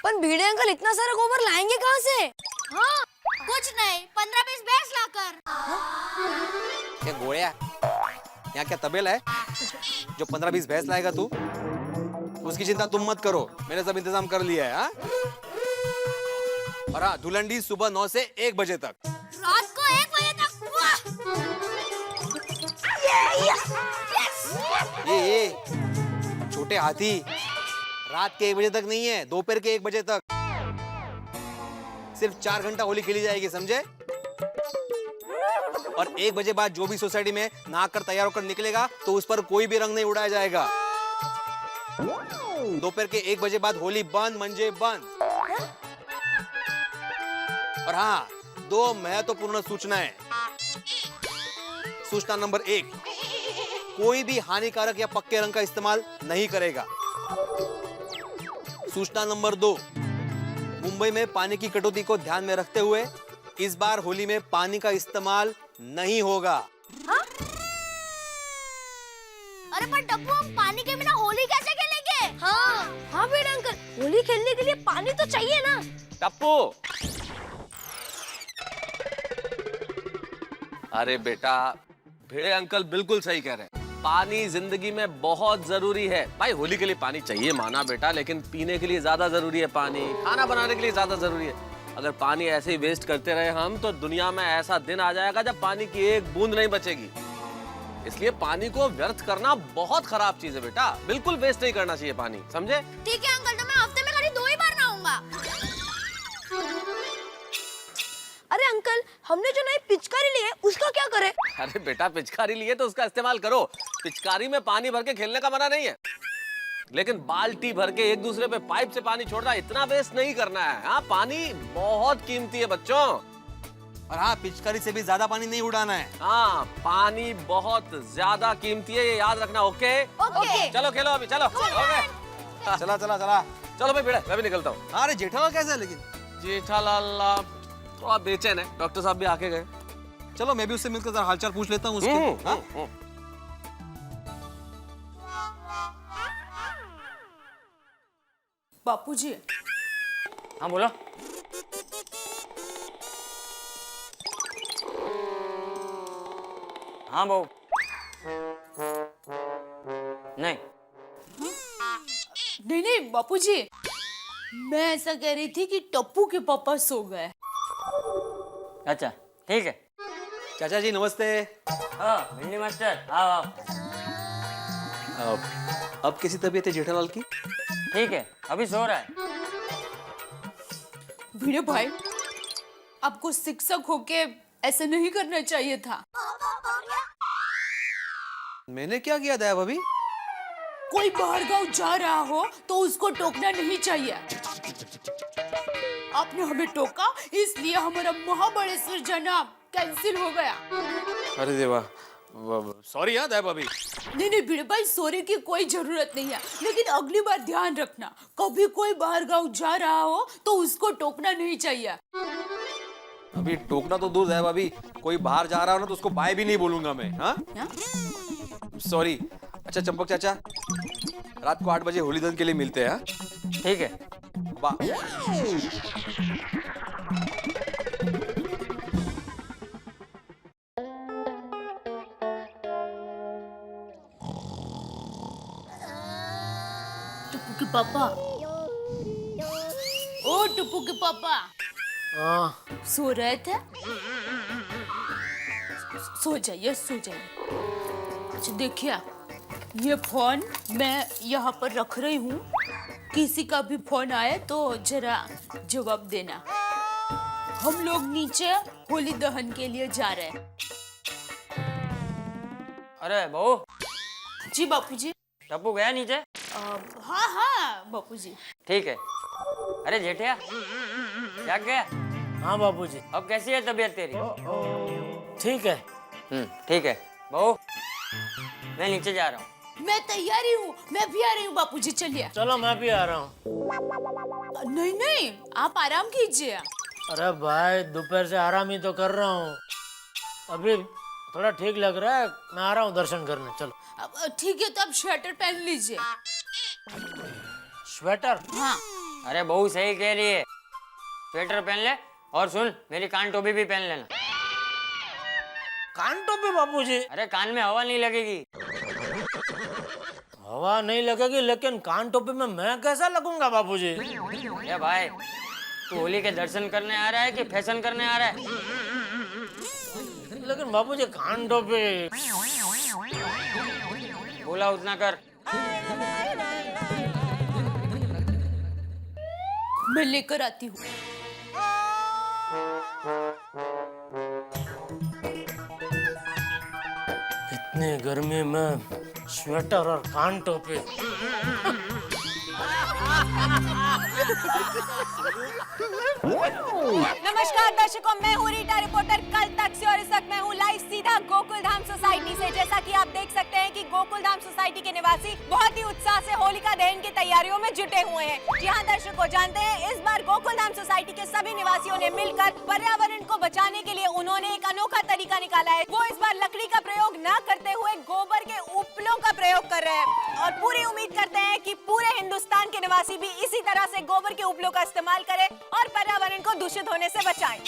[SPEAKER 9] पर भिड़े अंकल इतना सारा गोबर लाएंगे कहाँ से?
[SPEAKER 5] हाँ, कुछ नहीं, 15-20 भैंस लाकर.
[SPEAKER 10] ये गोळ्या, यहाँ क्या तबेला है जो 15-20 भैंस लाएगा तू? उसकी चिंता तुम मत करो, मैंने सब इंतजाम कर लिया है। हाँ? और हाँ, धुलंडी सुबह 9 से 1 बजे तक।
[SPEAKER 9] रात को 1 बजे तक।
[SPEAKER 10] ये छोटे हाथी, रात के 1 बजे तक नहीं है, दोपहर के 1 बजे तक। सिर्फ 4 घंटा होली खेली जाएगी, समझे? और 1 बजे बाद जो भी सोसाइटी में नहाकर तैयार होकर निकलेगा तो उस पर कोई भी रंग नहीं उड़ाया जाएगा। दोपहर के 1 बजे बाद होली बंद, मंजे बंद। और हाँ, 2 महत्वपूर्ण सूचनाएं। सूचना नंबर 1, कोई भी हानिकारक या पक्के रंग का इस्तेमाल नहीं करेगा। सूचना नंबर 2, मुंबई में पानी की कटौती को ध्यान में रखते हुए इस बार होली में पानी का इस्तेमाल नहीं होगा।
[SPEAKER 9] हाँ? अरे पर टप्पू, हम पानी के बिना होली कैसे खेलेंगे? हाँ बेटा अंकल, होली खेलने के लिए पानी तो चाहिए ना।
[SPEAKER 8] टप्पू, अरे बेटा, भिड़े अंकल बिल्कुल सही कह रहे हैं। पानी जिंदगी में बहुत जरूरी है। भाई होली के लिए पानी चाहिए माना बेटा, लेकिन पीने के लिए ज्यादा जरूरी है पानी, खाना बनाने के लिए ज्यादा जरूरी है। अगर पानी ऐसे ही वेस्ट करते रहे हम तो दुनिया में ऐसा दिन आ जाएगा जब पानी की एक बूंद नहीं बचेगी। इसलिए पानी को व्यर्थ करना बहुत खराब चीज है बेटा, बिल्कुल वेस्ट नहीं करना चाहिए पानी, समझे?
[SPEAKER 9] ठीक है अंकल, तो मैं हफ्ते में खाली 2 ही बार नहाऊंगा। अरे अंकल, हमने जो नई पिचकारी ली है उसका क्या करें?
[SPEAKER 8] अरे बेटा, पिचकारी लिए तो उसका इस्तेमाल करो। पिचकारी में पानी भर के खेलने का मना नहीं है, लेकिन बाल्टी भर के एक दूसरे पे पाइप से पानी छोड़ना, इतना वेस्ट नहीं करना है। हाँ, पानी बहुत कीमती है बच्चों।
[SPEAKER 10] और हाँ, पिचकारी से भी ज्यादा पानी नहीं उड़ाना है।
[SPEAKER 8] हाँ, पानी बहुत ज्यादा कीमती है, ये याद रखना। Okay
[SPEAKER 9] okay.
[SPEAKER 8] चलो खेलो अभी, चलो। ओके,
[SPEAKER 10] चला चला चला।
[SPEAKER 8] चलो भाई भिड़े, मैं भी निकलता हूँ।
[SPEAKER 10] अरे जेठालाल कैसा है लेकिन?
[SPEAKER 8] जेठालाल थोड़ा बेचैन है, डॉक्टर साहब भी आके गए।
[SPEAKER 10] चलो मैं भी उससे मिलकर जरा हालचाल पूछ लेता हूँ उसके। हाँ?
[SPEAKER 5] बापूजी,
[SPEAKER 7] हाँ बोलो। हाँ बहू। नहीं
[SPEAKER 5] नहीं बापूजी, मैं ऐसा कह रही थी कि टप्पू के पापा सो गए।
[SPEAKER 7] अच्छा ठीक है।
[SPEAKER 10] चाचा जी नमस्ते।
[SPEAKER 7] हाँ भिंडी मास्टर, आओ।
[SPEAKER 10] अब कैसी तबीयत है जेठालाल की?
[SPEAKER 7] ठीक है, अभी सो रहा है।
[SPEAKER 5] भिड़े भाई, आपको शिक्षक होके ऐसा नहीं करना चाहिए था।
[SPEAKER 10] मैंने क्या किया दया भाभी?
[SPEAKER 5] कोई बाहर गांव जा रहा हो तो उसको टोकना नहीं चाहिए। आपने हमें टोका, इसलिए हमारा महाबलेश्वर जाना कैंसिल हो गया।
[SPEAKER 10] अरे देवा, सॉरी यार दया भाभी।
[SPEAKER 5] नहीं भिड़े भाई, सॉरी की कोई जरूरत नहीं है, लेकिन अगली बार ध्यान रखना, कभी कोई बाहर गांव जा रहा हो तो उसको टोकना नहीं चाहिए।
[SPEAKER 10] अभी टोकना तो दूर दया भाभी, कोई बाहर जा रहा हो ना तो उसको बाय भी नहीं बोलूंगा मैं। हाँ सॉरी। अच्छा चंपक चाचा, रात को 8 बजे होली दहन के लिए मिलते हैं। हाँ
[SPEAKER 7] ठीक है।
[SPEAKER 5] टप्पू के पापा, ओ टप्पू के पापा, सो रहे थे? सो जाइए, सो जाइए। अच्छा देखिए, ये फोन मैं यहाँ पर रख रही हूँ, किसी का भी फोन आए तो जरा जवाब देना। हम लोग नीचे होली दहन के लिए जा रहे हैं।
[SPEAKER 7] अरे बहू।
[SPEAKER 5] जी बापूजी।
[SPEAKER 7] टप्पू गया नीचे?
[SPEAKER 5] हाँ हाँ बापूजी।
[SPEAKER 7] ठीक है। अरे जेठिया, क्या गया?
[SPEAKER 1] हाँ बापूजी।
[SPEAKER 7] अब कैसी है तबीयत तेरी?
[SPEAKER 1] ठीक है।
[SPEAKER 7] ठीक है बहू, मैं नीचे जा रहा हूँ।
[SPEAKER 5] मैं तैयारी हूँ, मैं भी आ रही हूँ बापूजी, चलिए।
[SPEAKER 1] चलो मैं भी आ रहा हूँ।
[SPEAKER 5] नहीं नहीं, आप आराम कीजिए।
[SPEAKER 1] अरे भाई, दोपहर से आराम ही तो कर रहा हूँ, अभी थोड़ा ठीक लग रहा है, मैं आ रहा हूँ दर्शन करने। चलो
[SPEAKER 5] ठीक है, तो आप स्वेटर पहन लीजिए।
[SPEAKER 1] स्वेटर?
[SPEAKER 5] हाँ।
[SPEAKER 7] अरे बहू सही कह रही है, स्वेटर पहन ले, और सुन मेरी कान टोपी भी पहन लेना।
[SPEAKER 1] कान टोपी बापूजी?
[SPEAKER 7] अरे कान में हवा नहीं लगेगी।
[SPEAKER 1] हवा नहीं लगेगी, लेकिन कान टोपी में मैं कैसा लगूंगा बापूजी?
[SPEAKER 7] ए भाई, तू होली के दर्शन करने आ रहा है कि फैशन करने आ रहा है?
[SPEAKER 1] लेकिन बापूजी कान टोपी।
[SPEAKER 7] बोला उतना कर।
[SPEAKER 5] मैं लेकर आती हूँ।
[SPEAKER 1] इतनी गर्मी में स्वेटर और कान टोपी।
[SPEAKER 3] नमस्कार दर्शकों, मैं हूँ रीटा रिपोर्टर कल तक से, और इस वक्त मैं हूँ लाइव सीधा गोकुल धाम सोसाइटी से। जैसा कि आप देख सकते हैं कि गोकुल धाम सोसाइटी के निवासी बहुत ही उत्साह से होलिका दहन की तैयारियों में जुटे हुए हैं। जी हाँ दर्शकों, जानते हैं इस बार गोकुल धाम सोसाइटी के सभी निवासियों ने मिलकर पर्यावरण को बचाने के लिए उन्होंने एक अनोखा तरीका निकाला है। वो इस बार लकड़ी का प्रयोग न करते हुए गोबर के उपलों का प्रयोग कर रहे हैं, और पूरी उम्मीद करते हैं कि पूरे हिंदुस्तान के निवासी भी इसी तरह से गोबर के उपलों का इस्तेमाल करें और पर्यावरण को दूषित होने से बचाएं।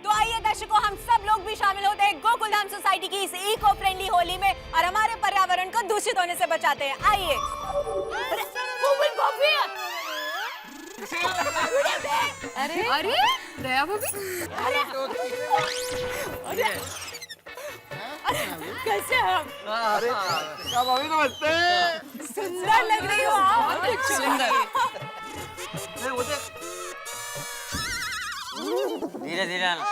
[SPEAKER 3] तो आइए दर्शकों, हम सब लोग भी शामिल होते हैं गोकुल धाम सोसाइटी की इस इको फ्रेंडली होली में और हमारे पर्यावरण को दूषित होने से बचाते हैं। आइए।
[SPEAKER 5] अरे अरे दया भाभी,
[SPEAKER 3] कैसे हैं आप?
[SPEAKER 8] अरे क्या भाभी नमस्ते।
[SPEAKER 3] सुंदर लग रही हो आप।
[SPEAKER 7] धीरे धीरे आना।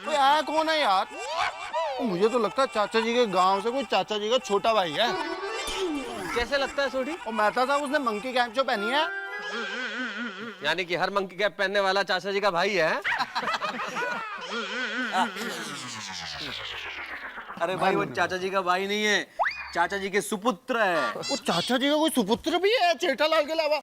[SPEAKER 4] कोई आया कौन है यार? मुझे तो लगता है चाचा जी के गांव से कोई चाचा जी का छोटा भाई है।
[SPEAKER 8] कैसे लगता है सोडी?
[SPEAKER 4] और मेहता साहब उसने मंकी कैप जो पहनी है।
[SPEAKER 8] यानी कि हर मंकी कैप पहनने वाला चाचा जी का भाई है। अरे भाई, वो चाचा जी का भाई नहीं है, चाचा जी के सुपुत्र है।
[SPEAKER 4] वो चाचा जी का कोई सुपुत्र भी है जेठालाल के अलावा?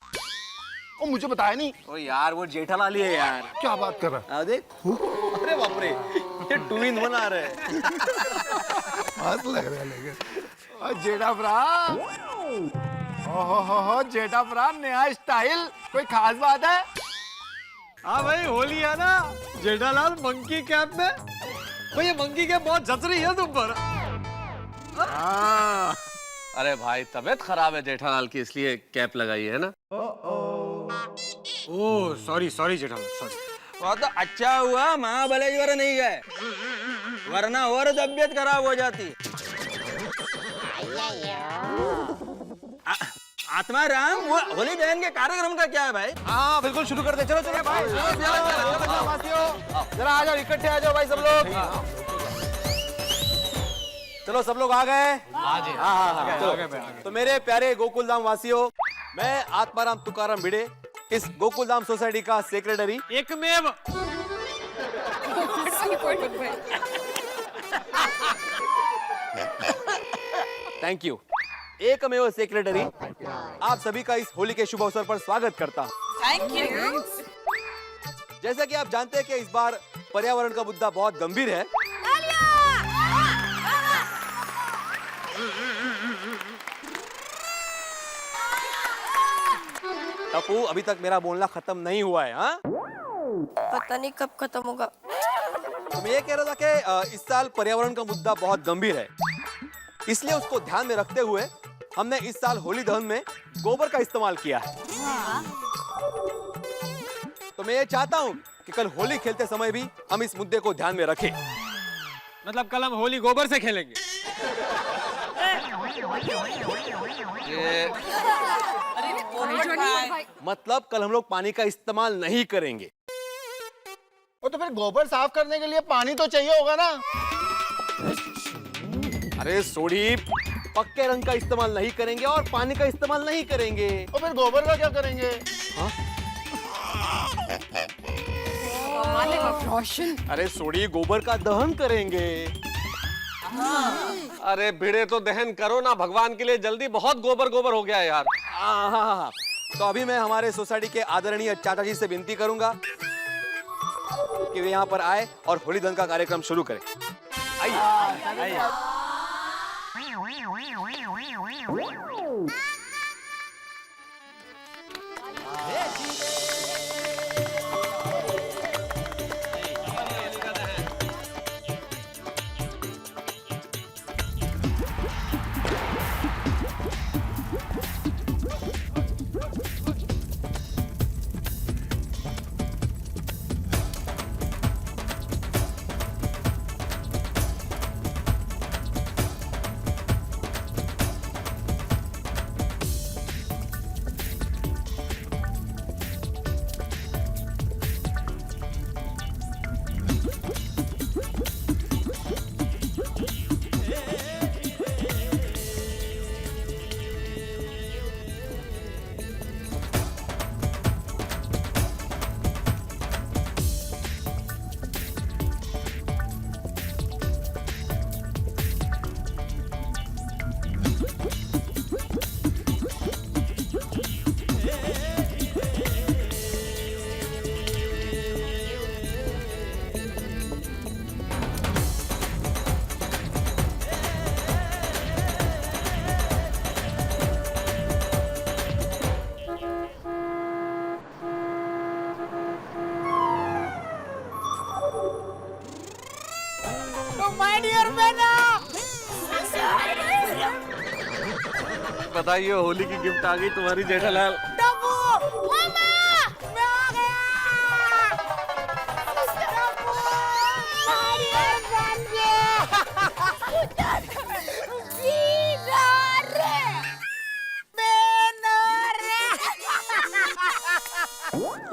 [SPEAKER 4] वो मुझे बताया नहीं।
[SPEAKER 8] ओ यार, वो जेठालाल ही है यार।
[SPEAKER 4] क्या बात कर रहा है?
[SPEAKER 8] देख, अरे बाप रे, ये ट्विन बना रहे हैं।
[SPEAKER 4] मस्त लग रहा है लेकिन। जेठा भरा, ओहो जेठा भरा, नया स्टाइल, कोई खास बात है?
[SPEAKER 8] हाँ भाई, होली है ना, जेठालाल मंकी कैप में। भाई ये मंकी कैप बहुत जच रही है तुम पर। अरे भाई, तबीयत खराब है जेठालाल की, इसलिए कैप लगाई है ना।
[SPEAKER 4] Oh sorry Jethalal, sorry.
[SPEAKER 6] वो तो अच्छा हुआ महाबलेश्वर नहीं गए, वरना और तबियत खराब हो जाती। आत्मा राम, वो होली दहन के कार्यक्रम का क्या है भाई?
[SPEAKER 4] हाँ बिल्कुल, शुरू कर दे। चलो चलो भाई, जरा आ जाओ, इकट्ठे आ जाओ भाई सब लोग। चलो सब लोग आ गए? हाँ। तो मेरे प्यारे गोकुलधाम वासियों, मैं आत्माराम तुकाराम भिड़े, इस गोकुलधाम सोसाइटी का सेक्रेटरी
[SPEAKER 8] एकमेव।
[SPEAKER 4] थैंक यू, एकमेव सेक्रेटरी आप सभी का इस होली के शुभ अवसर पर स्वागत करता हूँ।
[SPEAKER 3] Thank you.
[SPEAKER 4] जैसा कि आप जानते हैं कि इस बार पर्यावरण का मुद्दा बहुत गंभीर है। टप्पू, अभी तक मेरा बोलना खत्म नहीं हुआ है। हाँ,
[SPEAKER 9] पता नहीं कब खत्म होगा।
[SPEAKER 4] तो मैं ये कह रहा था कि इस साल पर्यावरण का मुद्दा बहुत गंभीर है, इसलिए उसको ध्यान में रखते हुए हमने इस साल होली दहन में गोबर का इस्तेमाल किया है। तो मैं ये चाहता हूँ कि कल होली खेलते समय भी हम इस मुद्दे को ध्यान में रखें।
[SPEAKER 8] मतलब कल हम होली गोबर से खेलेंगे?
[SPEAKER 4] मतलब कल हम लोग पानी का इस्तेमाल नहीं करेंगे।
[SPEAKER 11] और तो फिर गोबर साफ करने के लिए पानी तो चाहिए होगा ना?
[SPEAKER 4] अरे सोडी, पक्के रंग का इस्तेमाल नहीं करेंगे और पानी का इस्तेमाल नहीं करेंगे।
[SPEAKER 11] और फिर गोबर का क्या करेंगे?
[SPEAKER 4] अरे सोडी, गोबर का दहन करेंगे।
[SPEAKER 8] अरे भिड़े, तो दहन करो ना भगवान के लिए जल्दी, बहुत गोबर गोबर हो गया है यार।
[SPEAKER 4] हाँ। तो अभी मैं हमारे सोसाइटी के आदरणीय चाचा जी से विनती करूंगा कि वे यहाँ पर आए और होली दहन का कार्यक्रम शुरू करें। आइए।
[SPEAKER 6] माय डियर बेटा।
[SPEAKER 8] बताइए होली की गिफ्ट आ गई तुम्हारी जेठालाल।
[SPEAKER 6] टप्पू मामा मैं आ गया।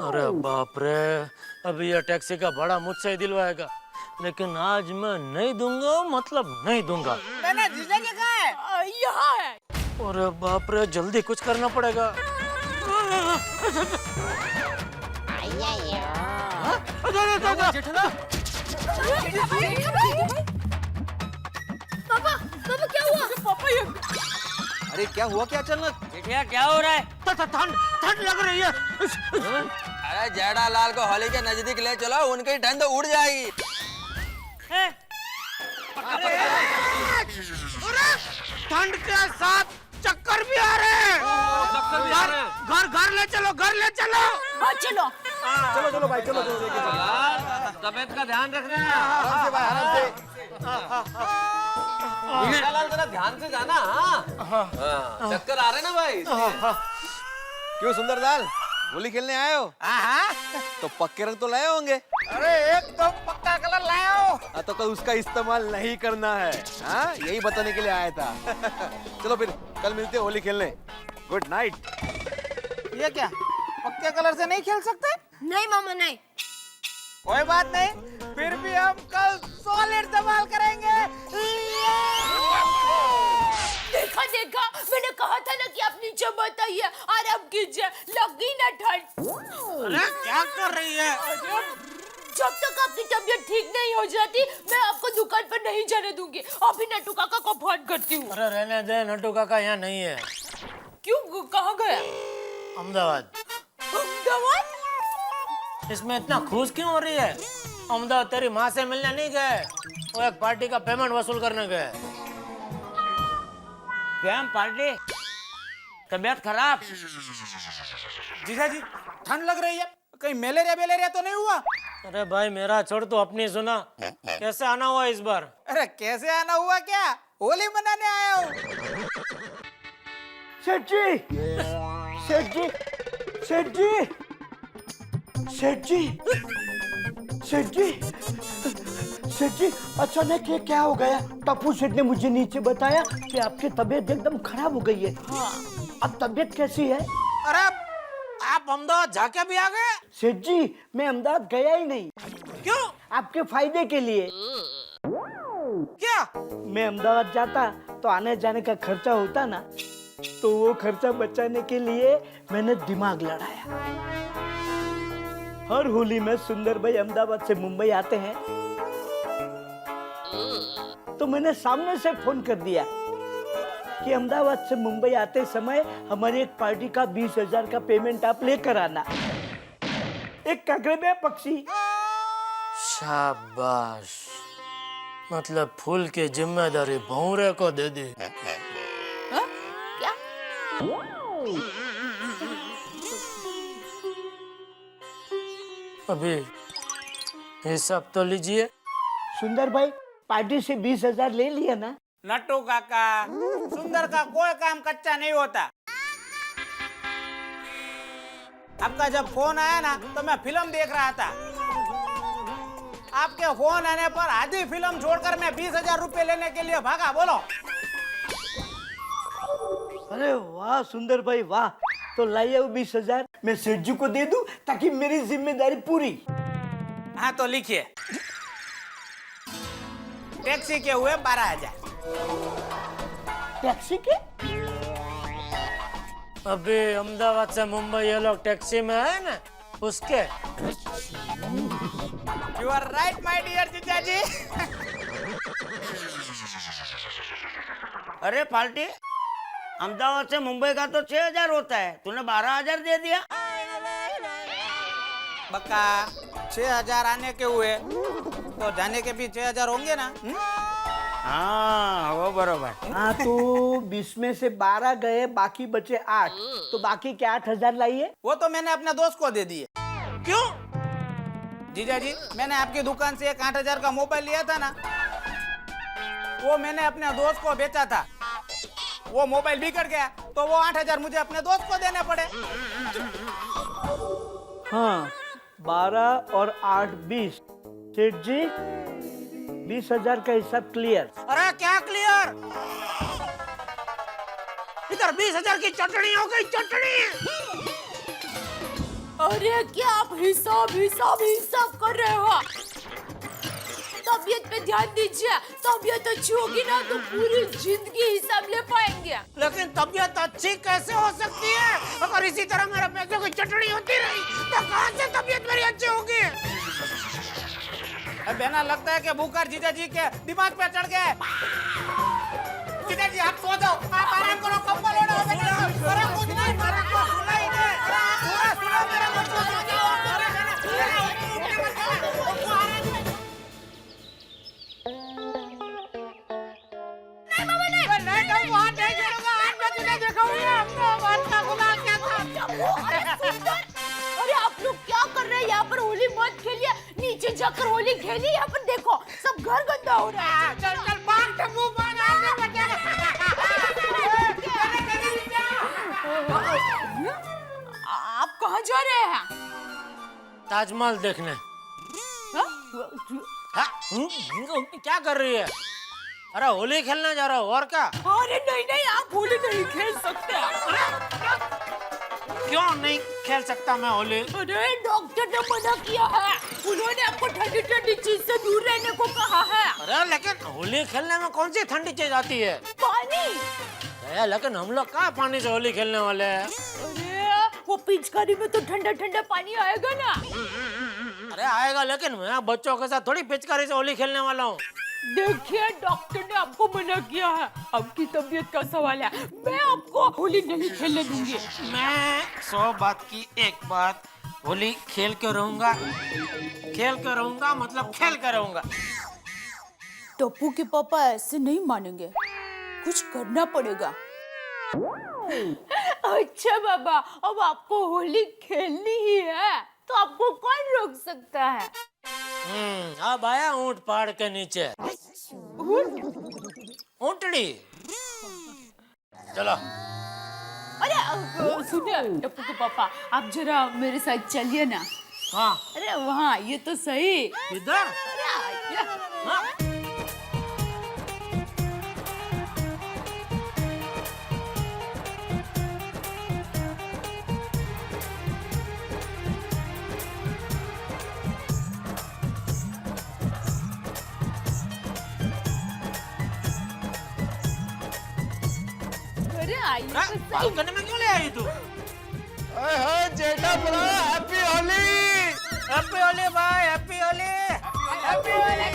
[SPEAKER 1] अरे बाप रे, अभी यह टैक्सी का भाड़ा मुझसे ही दिलवाएगा, लेकिन आज मैं नहीं दूंगा, मतलब नहीं दूंगा।
[SPEAKER 6] मैंने जीजा के कहा है
[SPEAKER 5] यहाँ है।
[SPEAKER 1] अरे बाप रे, जल्दी कुछ करना पड़ेगा।
[SPEAKER 9] पापा पापा क्या हुआ?
[SPEAKER 5] पापा ये
[SPEAKER 10] अरे क्या हुआ, क्या अचानक?
[SPEAKER 7] जेठिया क्या हो रहा है?
[SPEAKER 1] ठंड लग रही है।
[SPEAKER 6] अरे जेठालाल को होली के नजदीक ले चलो, उनकी ठंड उड़ जाएगी।
[SPEAKER 7] हैं?
[SPEAKER 1] ठंड के साथ चक्कर भी आ रहे हैं। घर ले चलो, घर ले चलो।
[SPEAKER 5] हाँ चलो।
[SPEAKER 10] चलो चलो भाई, चलो चलो लेके चलो।
[SPEAKER 8] तबीयत का ध्यान रखना।
[SPEAKER 10] आराम से भाई, आराम से।
[SPEAKER 8] जेठालाल जरा ध्यान से जाना। हाँ, चक्कर आ रहे ना भाई।
[SPEAKER 10] क्यों सुंदरलाल, होली खेलने आए हो? तो पक्के रंग तो लाए होंगे।
[SPEAKER 6] अरे एकदम पक्का कलर लाओ।
[SPEAKER 10] तो कल उसका इस्तेमाल नहीं करना है। हाँ, यही बताने के लिए आया था। चलो फिर कल मिलते हैं होली खेलने। Good night.
[SPEAKER 6] ये क्या पक्के कलर से नहीं खेल सकते?
[SPEAKER 9] नहीं मामा नहीं।
[SPEAKER 6] कोई बात नहीं, फिर भी हम कल सॉलिड धमाल करेंगे।
[SPEAKER 5] देखा देखा, मैंने कहा था ना कि आप नीचे मत आइए, आराम कीजिए, लगी ना ठंड।
[SPEAKER 6] अरे क्या कर रही है?
[SPEAKER 5] जब तक आपकी तबीयत ठीक नहीं हो जाती, मैं आपको दुकान पर नहीं जाने दूंगी। अभी नट्टू काका को फोन करती हूँ।
[SPEAKER 1] अरे रहने दे, नट्टू काका यहाँ नहीं है।
[SPEAKER 5] क्यों, कहाँ गया?
[SPEAKER 1] अहमदाबाद।
[SPEAKER 5] अहमदाबाद?
[SPEAKER 1] इसमें इतना खुश क्यों हो रही है? अहमदाबाद तेरी माँ से मिलने नहीं गए, वो एक पार्टी का पेमेंट वसूल करने गए।
[SPEAKER 7] क्या पार्टी? तबीयत खराब?
[SPEAKER 6] जीजा जी ठंड लग रही है, कहीं मलेरिया तो नहीं हुआ?
[SPEAKER 1] अरे भाई मेरा छोड़, तो अपनी सुना। कैसे आना हुआ इस बार?
[SPEAKER 6] अरे कैसे आना हुआ, क्या होली मनाने आया हूँ।
[SPEAKER 11] सेठ जी, सेठ जी, सेठ जी, सेठ जी, सेठ जी, सेठ जी, अचानक ये क्या हो गया? टप्पू सेठ ने मुझे नीचे बताया कि आपकी तबीयत एकदम खराब हो गई है। हाँ। अब तबीयत कैसी है?
[SPEAKER 6] अरे आप अहमदाबाद जाके भी आ गए?
[SPEAKER 11] सेठ जी, मैं अहमदाबाद गया ही नहीं।
[SPEAKER 6] क्यों?
[SPEAKER 11] आपके फायदे के लिए।
[SPEAKER 6] क्या?
[SPEAKER 11] मैं अहमदाबाद जाता तो आने जाने का खर्चा होता ना, तो वो खर्चा बचाने के लिए मैंने दिमाग लड़ाया। हर होली में सुंदर भाई अहमदाबाद से मुंबई आते हैं, तो मैंने सामने से फोन कर दिया कि अहमदाबाद से मुंबई आते समय हमारी एक पार्टी का 20,000 का पेमेंट आप लेकर आना। एक कगड़े में पक्षी।
[SPEAKER 1] शाबाश, मतलब फूल की जिम्मेदारी भौरे को दे दी।
[SPEAKER 5] क्या?
[SPEAKER 1] अभी हिसाब तो लीजिए।
[SPEAKER 11] सुंदर भाई, पार्टी से 20,000 ले लिया ना?
[SPEAKER 6] नट्टू काका, सुंदर का कोई काम कच्चा नहीं होता। आपका जब फोन आया ना, तो मैं फिल्म देख रहा था। आपके फोन आने पर आधी फिल्म छोड़कर मैं 20,000 रुपए लेने के लिए भागा। बोलो।
[SPEAKER 11] अरे वाह सुंदर भाई वाह, तो लाइए वो 20,000 मैं सेठ जी को दे दूं ताकि मेरी जिम्मेदारी पूरी।
[SPEAKER 6] हाँ तो लिखिए, टैक्सी के हुए 12,000।
[SPEAKER 11] टैक्सी के?
[SPEAKER 1] अभी अहमदाबाद से मुंबई ये लोग टैक्सी में आए ना, उसके।
[SPEAKER 6] You are right my dear जीजा जी।
[SPEAKER 7] अरे पार्टी, अहमदाबाद से मुंबई का तो 6,000 होता है, तूने 12,000 दे दिया।
[SPEAKER 6] बक्का 6,000 आने के हुए तो जाने के भी 6,000 होंगे ना?
[SPEAKER 7] हाँ वो बरोबर।
[SPEAKER 11] हाँ तो 20 में से 12 गए, बाकी बचे 8, तो बाकी के 8,000 लाइए।
[SPEAKER 6] वो तो मैंने अपने दोस्त को दे दिए। क्यों? जीजा जी, मैंने आपकी दुकान से एक 8,000 का मोबाइल लिया था ना, वो मैंने अपने दोस्त को बेचा था, वो मोबाइल बिगड़ गया तो वो 8,000 मुझे अपने दोस्त को देने पड़े।
[SPEAKER 11] हाँ, 12 और 8 20। सेठ जी 20,000 का हिसाब क्लियर।
[SPEAKER 6] अरे क्या क्लियर, इधर 20,000 की चटनी हो गई, चटनी।
[SPEAKER 5] अरे क्या आप हिसाब हिसाब हिसाब कर रहे हो? तबीयत पे ध्यान दीजिए, तबीयत अच्छी होगी ना तो पूरी जिंदगी हिसाब ले पाएंगे।
[SPEAKER 6] लेकिन तबीयत अच्छी कैसे हो सकती है? अगर इसी तरह मेरे पैसों की चटनी होती रही तो कहाँ से तबीयत मेरी अच्छी होगी? बहना लगता है कि बुखार जीजा जी के दिमाग पे चढ़ गए। जीजा जी आप सो जाओ, आप आराम करो, कंबल ओढ़ो। अरे कुछ नहीं, मेरे को सुनाई दे। पूरा सुनो मेरे को, सो जाओ।
[SPEAKER 5] अरे आप लोग क्या कर रहे हैं यहाँ पर? होली मत खेलिए, नीचे जाकर होली खेलिए। यहाँ पर देखो सब घर गंदा हो रहा है।
[SPEAKER 6] चल चल बांध टम्बू बांध।
[SPEAKER 5] आप कहाँ जा रहे हैं?
[SPEAKER 1] ताजमहल देखने। हाँ? क्या कर रही है? अरे होली खेलने जा रहा हो और क्या?
[SPEAKER 5] अरे नहीं नहीं, आप होली नहीं खेल सकते।
[SPEAKER 1] क्यों नहीं खेल सकता मैं होली?
[SPEAKER 5] अरे डॉक्टर ने मना किया है, उन्होंने आपको ठंडी ठंडी चीज से दूर रहने को कहा है।
[SPEAKER 1] अरे लेकिन होली खेलने में कौन सी ठंडी चीज आती है?
[SPEAKER 5] पानी।
[SPEAKER 1] लेकिन हम लोग कहाँ पानी से होली खेलने वाले हैं?
[SPEAKER 5] अरे वो पिचकारी में तो ठंडा ठंडा पानी आएगा ना।
[SPEAKER 1] अरे आएगा, लेकिन मैं बच्चों के साथ थोड़ी पिचकारी से होली खेलने वाला हूँ।
[SPEAKER 5] देखिए डॉक्टर ने आपको मना किया है, आपकी तबीयत का सवाल है, मैं आपको होली नहीं खेलने दूंगी।
[SPEAKER 1] मैं 100 बात की एक बात, होली खेल के रहूंगा, खेल के रहूंगा, मतलब खेल के रहूंगा।
[SPEAKER 5] टप्पू के पापा ऐसे नहीं मानेंगे, कुछ करना पड़ेगा। अच्छा बाबा, अब आपको होली खेलनी ही है तो आपको कौन रोक सकता है?
[SPEAKER 1] अब आया ऊंट पहाड़ के नीचे। ऊंटड़ी, चलो।
[SPEAKER 5] अरे सुनिए टप्पू के पापा, आप जरा मेरे साथ चलिए ना।
[SPEAKER 1] हाँ।
[SPEAKER 5] अरे वहाँ ये तो सही।
[SPEAKER 1] इधर? हाँ।
[SPEAKER 5] अरे आइए तो सही।
[SPEAKER 1] बालकनी में क्यों ले आई तू?
[SPEAKER 6] जेठा बुला, हैप्पी होली।
[SPEAKER 1] हैप्पी होली भाई, हैप्पी होली।
[SPEAKER 6] हैप्पी होली।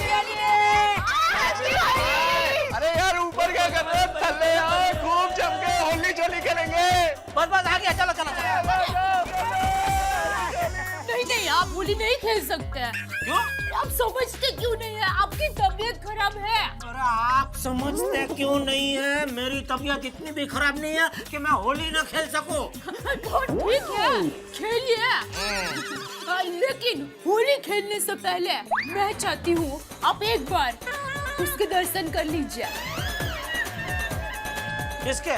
[SPEAKER 6] अरे यार ऊपर क्या कर रहे हो? थल्ले आओ, खूब जम के होली चोली खेलेंगे।
[SPEAKER 1] बस आ गया, चलो चलो चलो।
[SPEAKER 5] नहीं नहीं, आप होली नहीं खेल सकते।
[SPEAKER 1] क्यों?
[SPEAKER 5] आप समझते क्यों नहीं है? आपकी तबीयत खराब है।
[SPEAKER 1] अरे आप समझते क्यों नहीं है? मेरी तबीयत इतनी भी खराब नहीं है कि मैं होली न खेल सकूं।
[SPEAKER 5] तो ठीक है, खेलिए। लेकिन होली खेलने से पहले मैं चाहती हूँ आप एक बार उसके दर्शन कर लीजिए।
[SPEAKER 1] किसके?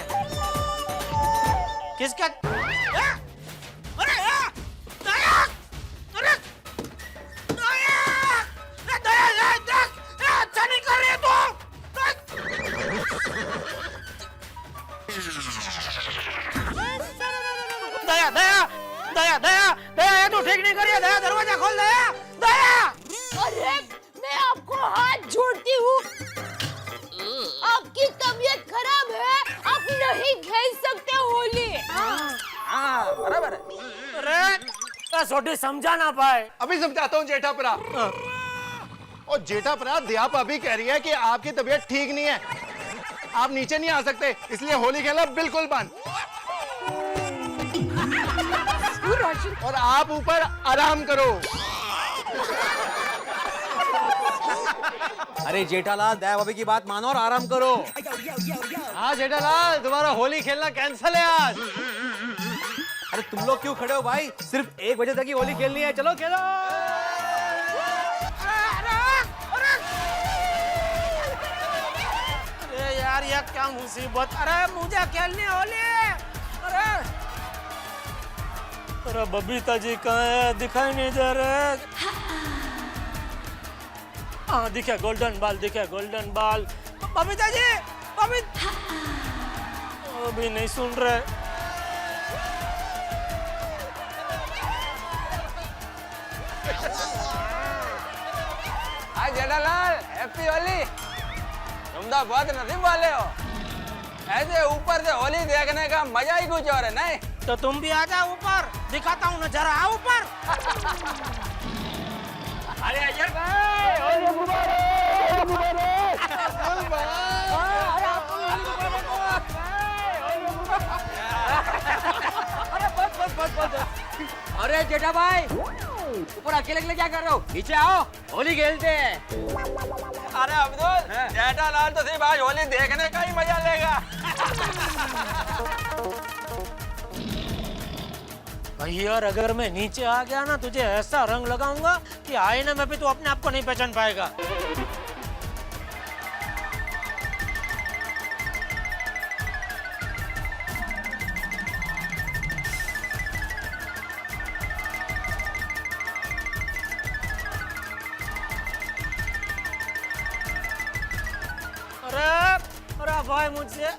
[SPEAKER 1] किसके? अरे दया! अरे दया! दया देख! अच्छा नहीं कर रही तू! दया दया दया दया दया, ये तू ठीक नहीं कर रही है। दया दरवाजा खोल। दया दया!
[SPEAKER 5] अरे मैं आपको हाथ जोड़ती हूँ, आपकी तबीयत खराब है, आप नहीं खेल सकते होली।
[SPEAKER 6] हाँ बराबर है।
[SPEAKER 1] अरे छोटी समझा ना पाए।
[SPEAKER 6] अभी समझाता हूँ जेठापरा। और जेठापरा, दया भाभी कह रही है कि आपकी तबीयत ठीक नहीं है, आप नीचे नहीं आ सकते, इसलिए होली खेलना बिल्कुल बंद। और आप ऊपर आराम करो।
[SPEAKER 10] अरे जेठालाल, दया भाभी की बात मानो और आराम करो।
[SPEAKER 6] हाँ जेठालाल, तुम्हारा होली खेलना कैंसिल है आज।
[SPEAKER 10] अरे तुम लोग क्यों खड़े हो भाई? सिर्फ 1 बजे तक ही होली खेलनी है, चलो खेलो।
[SPEAKER 6] यार ये क्या मुसीबत। अरे मुझे खेलनी होली। अरे
[SPEAKER 1] अरे बबीता जी कहाँ है? दिखाई नहीं दे रहे। हाँ दिखे गोल्डन बॉल, दिखे गोल्डन बॉल।
[SPEAKER 6] बबीता जी,
[SPEAKER 1] अभी नहीं सुन रहे।
[SPEAKER 8] हाय जेठालाल, हैप्पी होली। तुम तो बहुत नसीब वाले हो, ऐसे ऊपर से होली देखने का मजा ही कुछ और है। नहीं
[SPEAKER 6] तो तुम भी आ जाओ ऊपर, दिखाता हूँ नजारा। आओ ऊपर।
[SPEAKER 8] अरे अय्यर भाई, होली
[SPEAKER 7] अरे जेठा भाई, ऊपर अकेले अकेले क्या कर रहे हो? नीचे आओ, होली खेलते हैं।
[SPEAKER 8] अरे अब्दुल, जेठालाल तो सिर्फ आज होली देखने का ही मजा लेगा।
[SPEAKER 1] भाई यार अगर मैं नीचे आ गया ना, तुझे ऐसा रंग लगाऊंगा कि आईने में भी तू अपने आप को नहीं पहचान पाएगा। अरे भाई मुझसे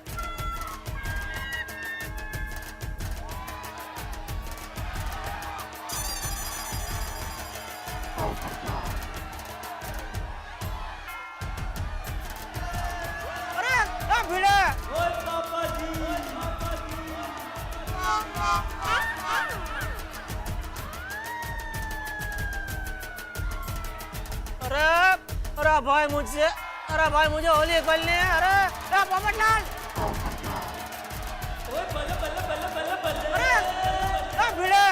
[SPEAKER 6] भिड़े।
[SPEAKER 1] अरे भाई मुझसे, अरे भाई मुझे होली खेलनी है। अरे
[SPEAKER 6] पोपटलाल, अरे भिड़े।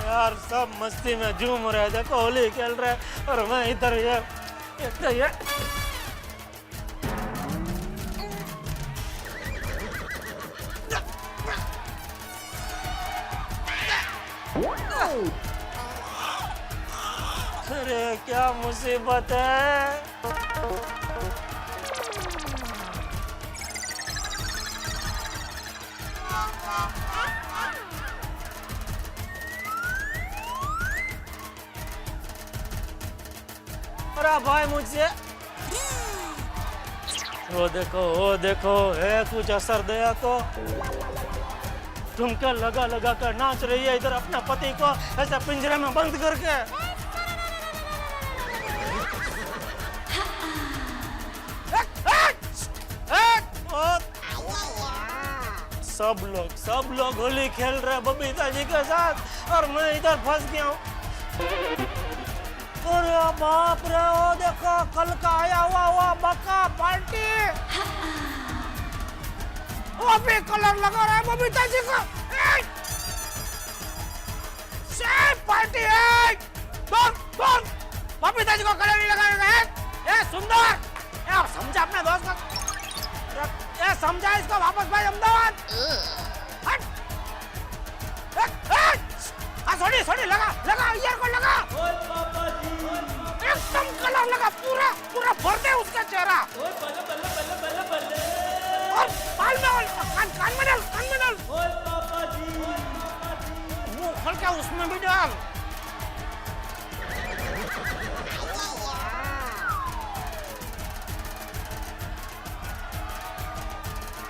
[SPEAKER 1] यार सब मस्ती में झूम रहे, देखो होली खेल रहे और मैं इधर ये अरे क्या मुसीबत है। अरे भाई मुझसे वो देखो है कुछ असर दया को। ठुमके लगा लगा कर नाच रही है इधर अपना पति को ऐसा पिंजरे में बंद करके। सब लोग होली खेल रहे बबीता जी के साथ और मैं इधर फंस गया हूँ। अरे बाप रे, ओ देखो कल का आया हुआ बका पार्टी, वो भी कलर लगा रहा है बबीता जी को। पार्टी है, तुम बबीता जी को कलर नहीं लगाएगा है? सुंदर यार, समझा अपने दोस्त को, ये समझा इसको वापस भाई अहमदाबाद। सोड़ी लगा ईयर को लगा, एकदम कलर लगा, पूरा भर दे उसका चेहरा। और बाल में कान में डाल, मुंह खोल के उसमें भी डाल।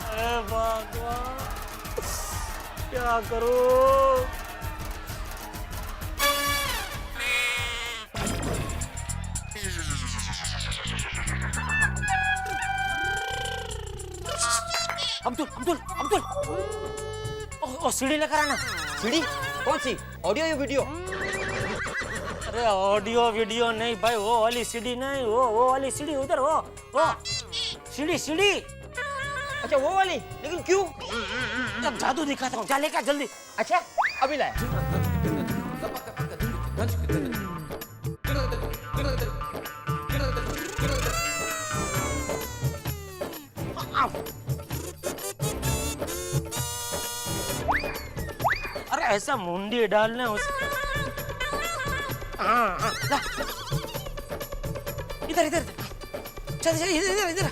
[SPEAKER 1] अरे भगवान क्या करूं। अब्दुल ओ सीढ़ी लेकर आना।
[SPEAKER 7] सीढ़ी? कौन सी? ऑडियो या वीडियो?
[SPEAKER 1] अरे ऑडियो वीडियो नहीं भाई, वो वाली सीढ़ी नहीं, वो वाली सीढ़ी उधर, वो सीढ़ी।
[SPEAKER 7] अच्छा वो वाली, लेकिन क्यों?
[SPEAKER 1] अब जादू दिखाता हूँ, जा लेकर जल्दी।
[SPEAKER 7] अच्छा अभी लाए।
[SPEAKER 1] अरे ऐसा मुंडी डालना उस। हाँ, इधर
[SPEAKER 6] चल चल इधर इधर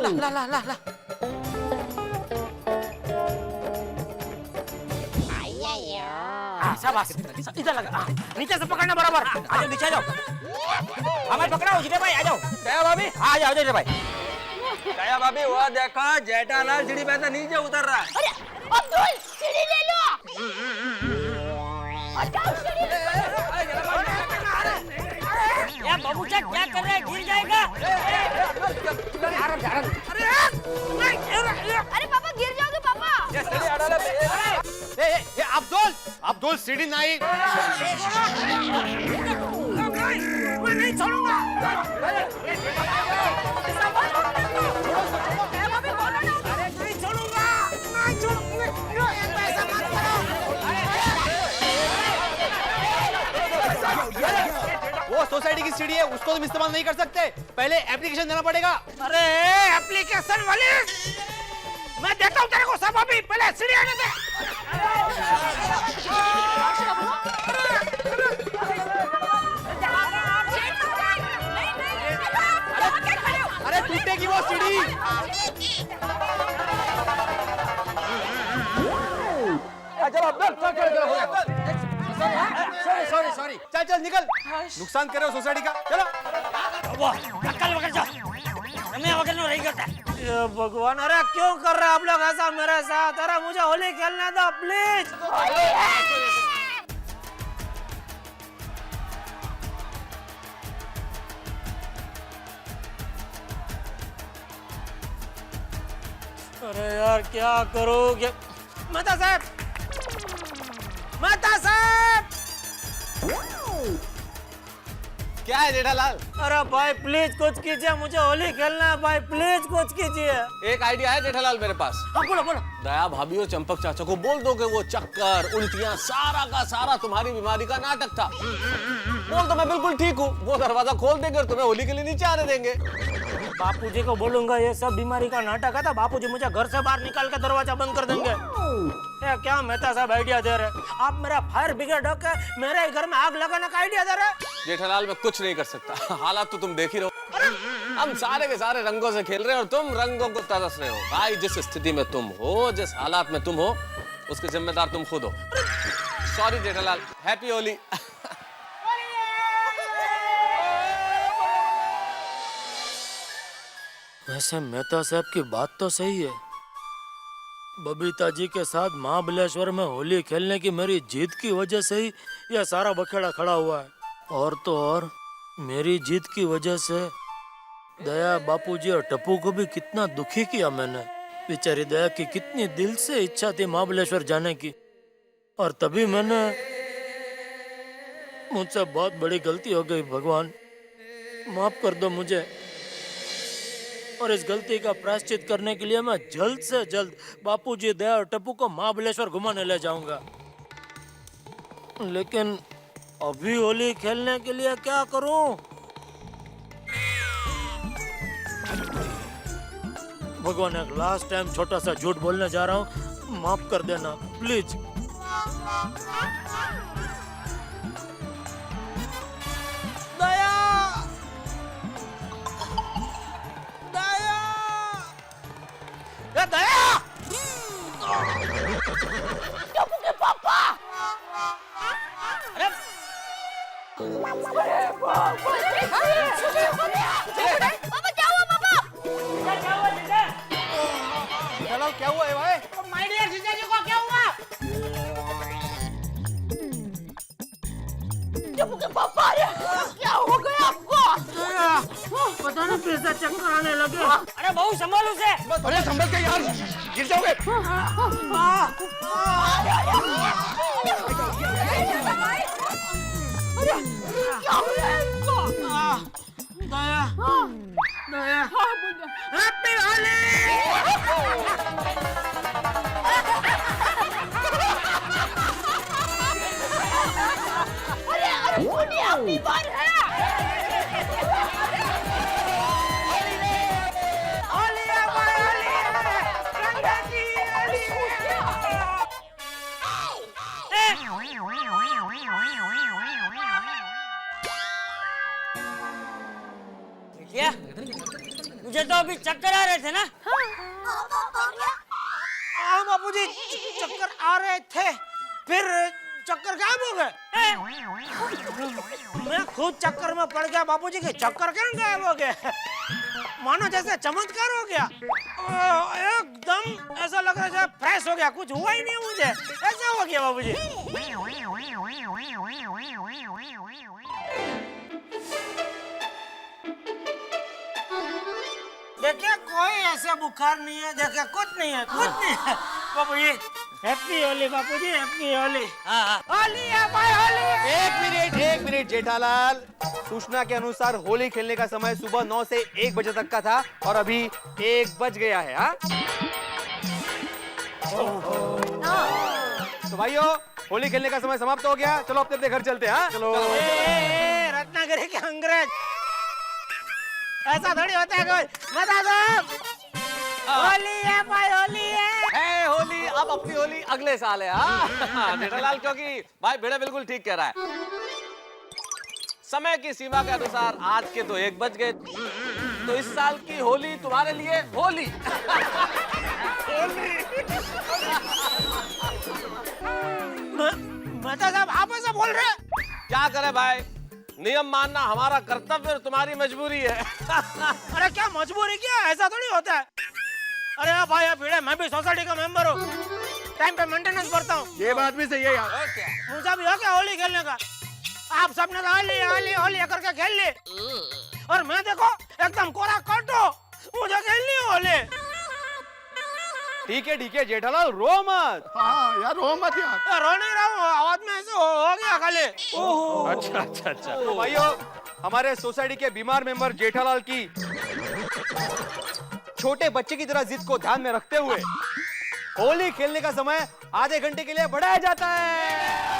[SPEAKER 6] ला ला ला ला ला शाबाश इधर लगा नीचे से पकड़ना बराबर आ जाओ नीचे आ जाओ हमें पकड़ो जिधर भाई आ जाओ दया भाभी आ जाओ जिधर भाई दया भाभी वो देखो जेठालाल सीढ़ी पे से नीचे उतर रहा है
[SPEAKER 5] अरे अब्दुल सीढ़ी ले लो हटाओ सीढ़ी
[SPEAKER 7] क्या बाबूजा क्या कर रहे हैं गिर जाएगा
[SPEAKER 9] अरे पापा गिर जाओगे पापा
[SPEAKER 10] ये अब्दुल अब्दुल सीढ़ी नहीं
[SPEAKER 6] मैं नहीं छोड़ूंगा नहीं छोड़ूंगा ऐसा मत करो
[SPEAKER 10] वो सोसाइटी की सीढ़ी है उसको तुम इस्तेमाल नहीं कर सकते पहले एप्लीकेशन देना पड़ेगा
[SPEAKER 6] अरे एप्लीकेशन वाले मैं देता हूँ तेरे को सब अभी पहले सीढ़ी आने दे
[SPEAKER 10] अरे टूटेगी वो सीढ़ी सॉरी चल चल निकल नुकसान कर रहे हो सोसाइटी का चलो
[SPEAKER 7] कल वगैरह जा मैं वगैरह नहीं करता
[SPEAKER 6] ये भगवान अरे क्यों कर रहे हैं आप लोग ऐसा मेरे साथ अरे मुझे होली खेलने दो प्लीज अरे यार क्या करोगे मेहता साहब
[SPEAKER 10] क्या है जेठालाल
[SPEAKER 6] अरे भाई प्लीज कुछ कीजिए मुझे होली खेलना है भाई प्लीज कुछ कीजिए
[SPEAKER 8] एक आइडिया है जेठालाल मेरे पास
[SPEAKER 6] हाँ बोलो बोलो
[SPEAKER 8] दया भाभी और चंपक चाचा को बोल दो कि वो चक्कर उल्टियां सारा का सारा तुम्हारी बीमारी का नाटक था बोल दो मैं बिल्कुल ठीक हूँ वो दरवाजा खोल देंगे और तुम्हें होली के लिए नीचे आने देंगे
[SPEAKER 6] बापूजी को बोलूंगा ये सब बीमारी का नाटक है तो बापूजी मुझे घर से बाहर निकाल के दरवाजा बंद कर देंगे ये क्या मेहता साहब आइडिया दे रहे आप मेरा फायर ब्रिगेड होकर मेरे घर में आग लगाने का आइडिया दे रहे
[SPEAKER 8] जेठालाल मैं कुछ नहीं कर सकता हालात तो तुम देख ही रहो हम सारे के सारे रंगों से खेल रहे हैं और तुम रंगों को तरस रहे हो भाई जिस स्थिति में तुम हो जिस हालात में तुम हो उसके जिम्मेदार तुम खुद हो सॉरी जेठालाल हैप्पी होली
[SPEAKER 1] वैसे मेहता साहब की बात तो सही है बबीता जी के साथ महाबलेश्वर में होली खेलने की मेरी जीत की वजह से ही यह सारा बखेड़ा खड़ा हुआ है और तो और मेरी जीत की वजह से दया बापूजी और टप्पू को भी कितना दुखी किया मैंने बेचारी दया की कितनी दिल से इच्छा थी महाबलेश्वर जाने की और तभी मैंने मुझसे बहुत बड़ी गलती हो गई भगवान माफ कर दो मुझे और इस गलती का प्रायश्चित करने के लिए मैं जल्द से जल्द बापूजी दया और टप्पू को महाबलेश्वर घुमाने ले जाऊंगा लेकिन अभी होली खेलने के लिए क्या करूं भगवान एक लास्ट टाइम छोटा सा झूठ बोलने जा रहा हूं माफ कर देना प्लीज दया दया
[SPEAKER 5] टप्पू के पापा
[SPEAKER 7] अरे
[SPEAKER 9] पापा क्या हुआ पापा
[SPEAKER 10] जेठालाल क्या हुआ है भाई
[SPEAKER 6] माय डियर जीजा जी को क्या हुआ
[SPEAKER 5] टप्पू के पापा क्या हो गया आपको
[SPEAKER 6] पता नहीं कैसा चक्कर आने लगे
[SPEAKER 7] अरे बहू संभालो से
[SPEAKER 10] अरे संभल के यार गिर जाओगे
[SPEAKER 5] क्या हो रहा है इनको
[SPEAKER 6] दया दया हैप्पी होली
[SPEAKER 5] अरे अरे सोनी आप बीमार है
[SPEAKER 7] अभी चक्कर आ रहे थे ना?
[SPEAKER 6] हाँ बापूजी, चक्कर आ रहे थे, फिर चक्कर गायब हो गए। मैं खुद चक्कर में पड़ गया बापूजी के चक्कर क्यों गायब हो गए? मानो जैसे चमत्कार हो गया। एकदम ऐसा लग रहा है जैसे फ्रेश हो गया, कुछ हुआ ही नहीं मुझे, ऐसा हो गया बापूजी। देखिए कोई ऐसा बुखार नहीं है, देखिए कुछ नहीं है, कुछ नहीं है बापूजी। हैप्पी होली बापूजी, हैप्पी होली। होली है भाई, होली है।
[SPEAKER 4] एक मिनट जेठालाल, सूचना के अनुसार होली खेलने का समय सुबह 9 से 1 बजे तक का था और अभी 1 बज गया है। हाँ तो भाइयों, होली खेलने का समय समाप्त हो गया, चलो अपने अपने घर चलते हैं। हाँ चलो।
[SPEAKER 6] रत्नागिरी के अंग्रेज, ऐसा थोड़ी होता है कोई। बता दो, होली है भाई, होली है।
[SPEAKER 8] होली, अब अपनी होली अगले साल है। हाँ जेठालाल, क्योंकि भाई भिड़े बिल्कुल ठीक कह रहा है। समय की सीमा के अनुसार आज के तो 1 बज गए, तो इस साल की होली तुम्हारे लिए होली।
[SPEAKER 6] बता साहब, आप ऐसा बोल रहे हैं?
[SPEAKER 8] क्या करे भाई, नियम मानना हमारा कर्तव्य और तुम्हारी मजबूरी है।
[SPEAKER 6] अरे क्या मजबूरी, क्या ऐसा थोड़ी होता है। अरे हाँ भाई भिड़े, मैं भी सोसाइटी का मेंबर हूँ, टाइम पे मेंटेनेंस भरता हूँ।
[SPEAKER 4] ये बात भी सही है यार।
[SPEAKER 6] मुझे भी हो क्या होली खेलने का? आप सबने होली होली होली करके खेल ली, और मैं देखो एकदम कोरा कटो, मुझे खेलनी है होली।
[SPEAKER 4] ठीक है जेठालाल, रो मत।
[SPEAKER 11] हाँ यार, रो मत यार।
[SPEAKER 6] रो नहीं रहा हूँ, आवाज में ऐसे हो गया खाली।
[SPEAKER 4] अच्छा। तो भाइयों, हमारे सोसाइटी के बीमार मेंबर जेठालाल की छोटे बच्चे की तरह जिद को ध्यान में रखते हुए होली खेलने का समय आधे घंटे के लिए बढ़ाया जाता है।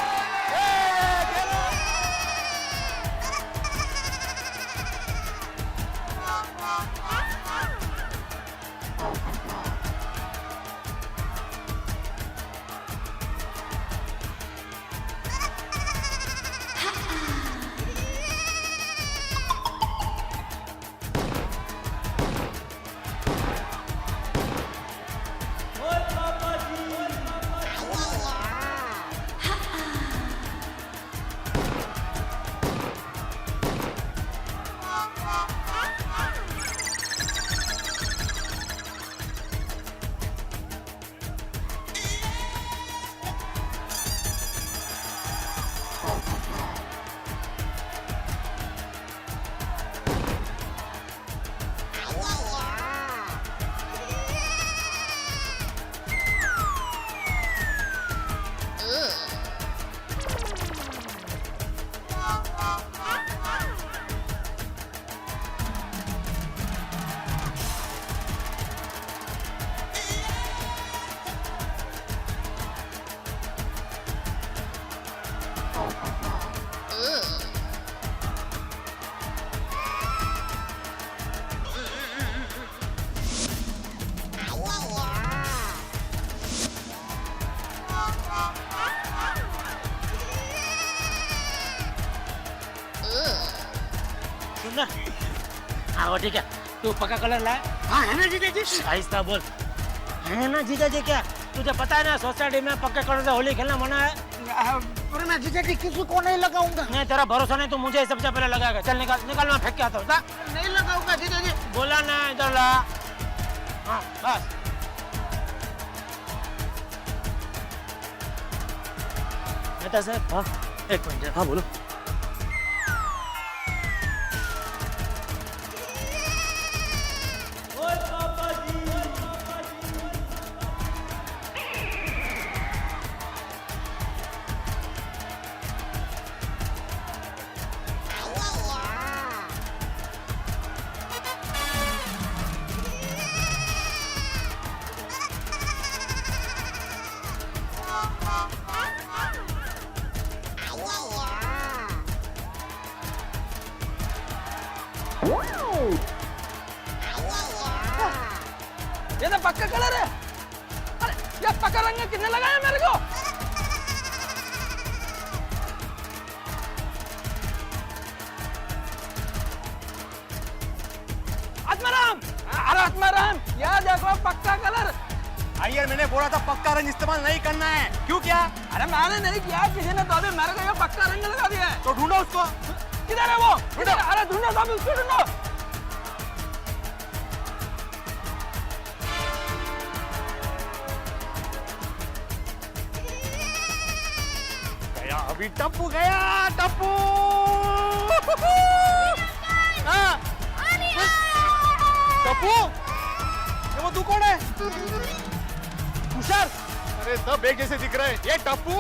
[SPEAKER 6] हाँ ठीक है, तू पक्का कलर लाए? हाँ है ना जीजा जी। आहिस्ता बोल, है ना जीजा जी। क्या तुझे पता है ना, सोसाइटी में पक्के कलर से होली खेलना मना है। पर मैं जीजा जी किसी को नहीं लगाऊंगा। नहीं, तेरा भरोसा नहीं तो मुझे सबसे पहले लगाएगा। चल निकाल, मैं फेंक के आता हूँ। नहीं लगाऊंगा जीजा जी। बोला ना, इधर ला। हाँ बस। बेटा साहब, हाँ 1 मिनट। हाँ बोलो।
[SPEAKER 8] ये तो पक्का कलर है। अरे ये पक्का रंग किसने लगाया मेरे को? आत्माराम,
[SPEAKER 6] अरे आत्माराम, यह देखो पक्का कलर।
[SPEAKER 4] यार मैंने बोला था पक्का रंग इस्तेमाल नहीं करना है, क्यों किया?
[SPEAKER 6] अरे मैंने नहीं किया, किसी ने तो अभी मेरे को ये पक्का रंग लगा दिया है।
[SPEAKER 4] तो ढूंढो उसको।
[SPEAKER 6] किधर है वो? ढूंढो। अरे ढूंढो साहब, उसको ढूंढो।
[SPEAKER 4] गया अभी टप्पू गया, टप्पू। हाँ। टप्पू, ये वो तू कौन है? तुषार, अरे सब एक जैसे दिख रहे हैं। ये टप्पू।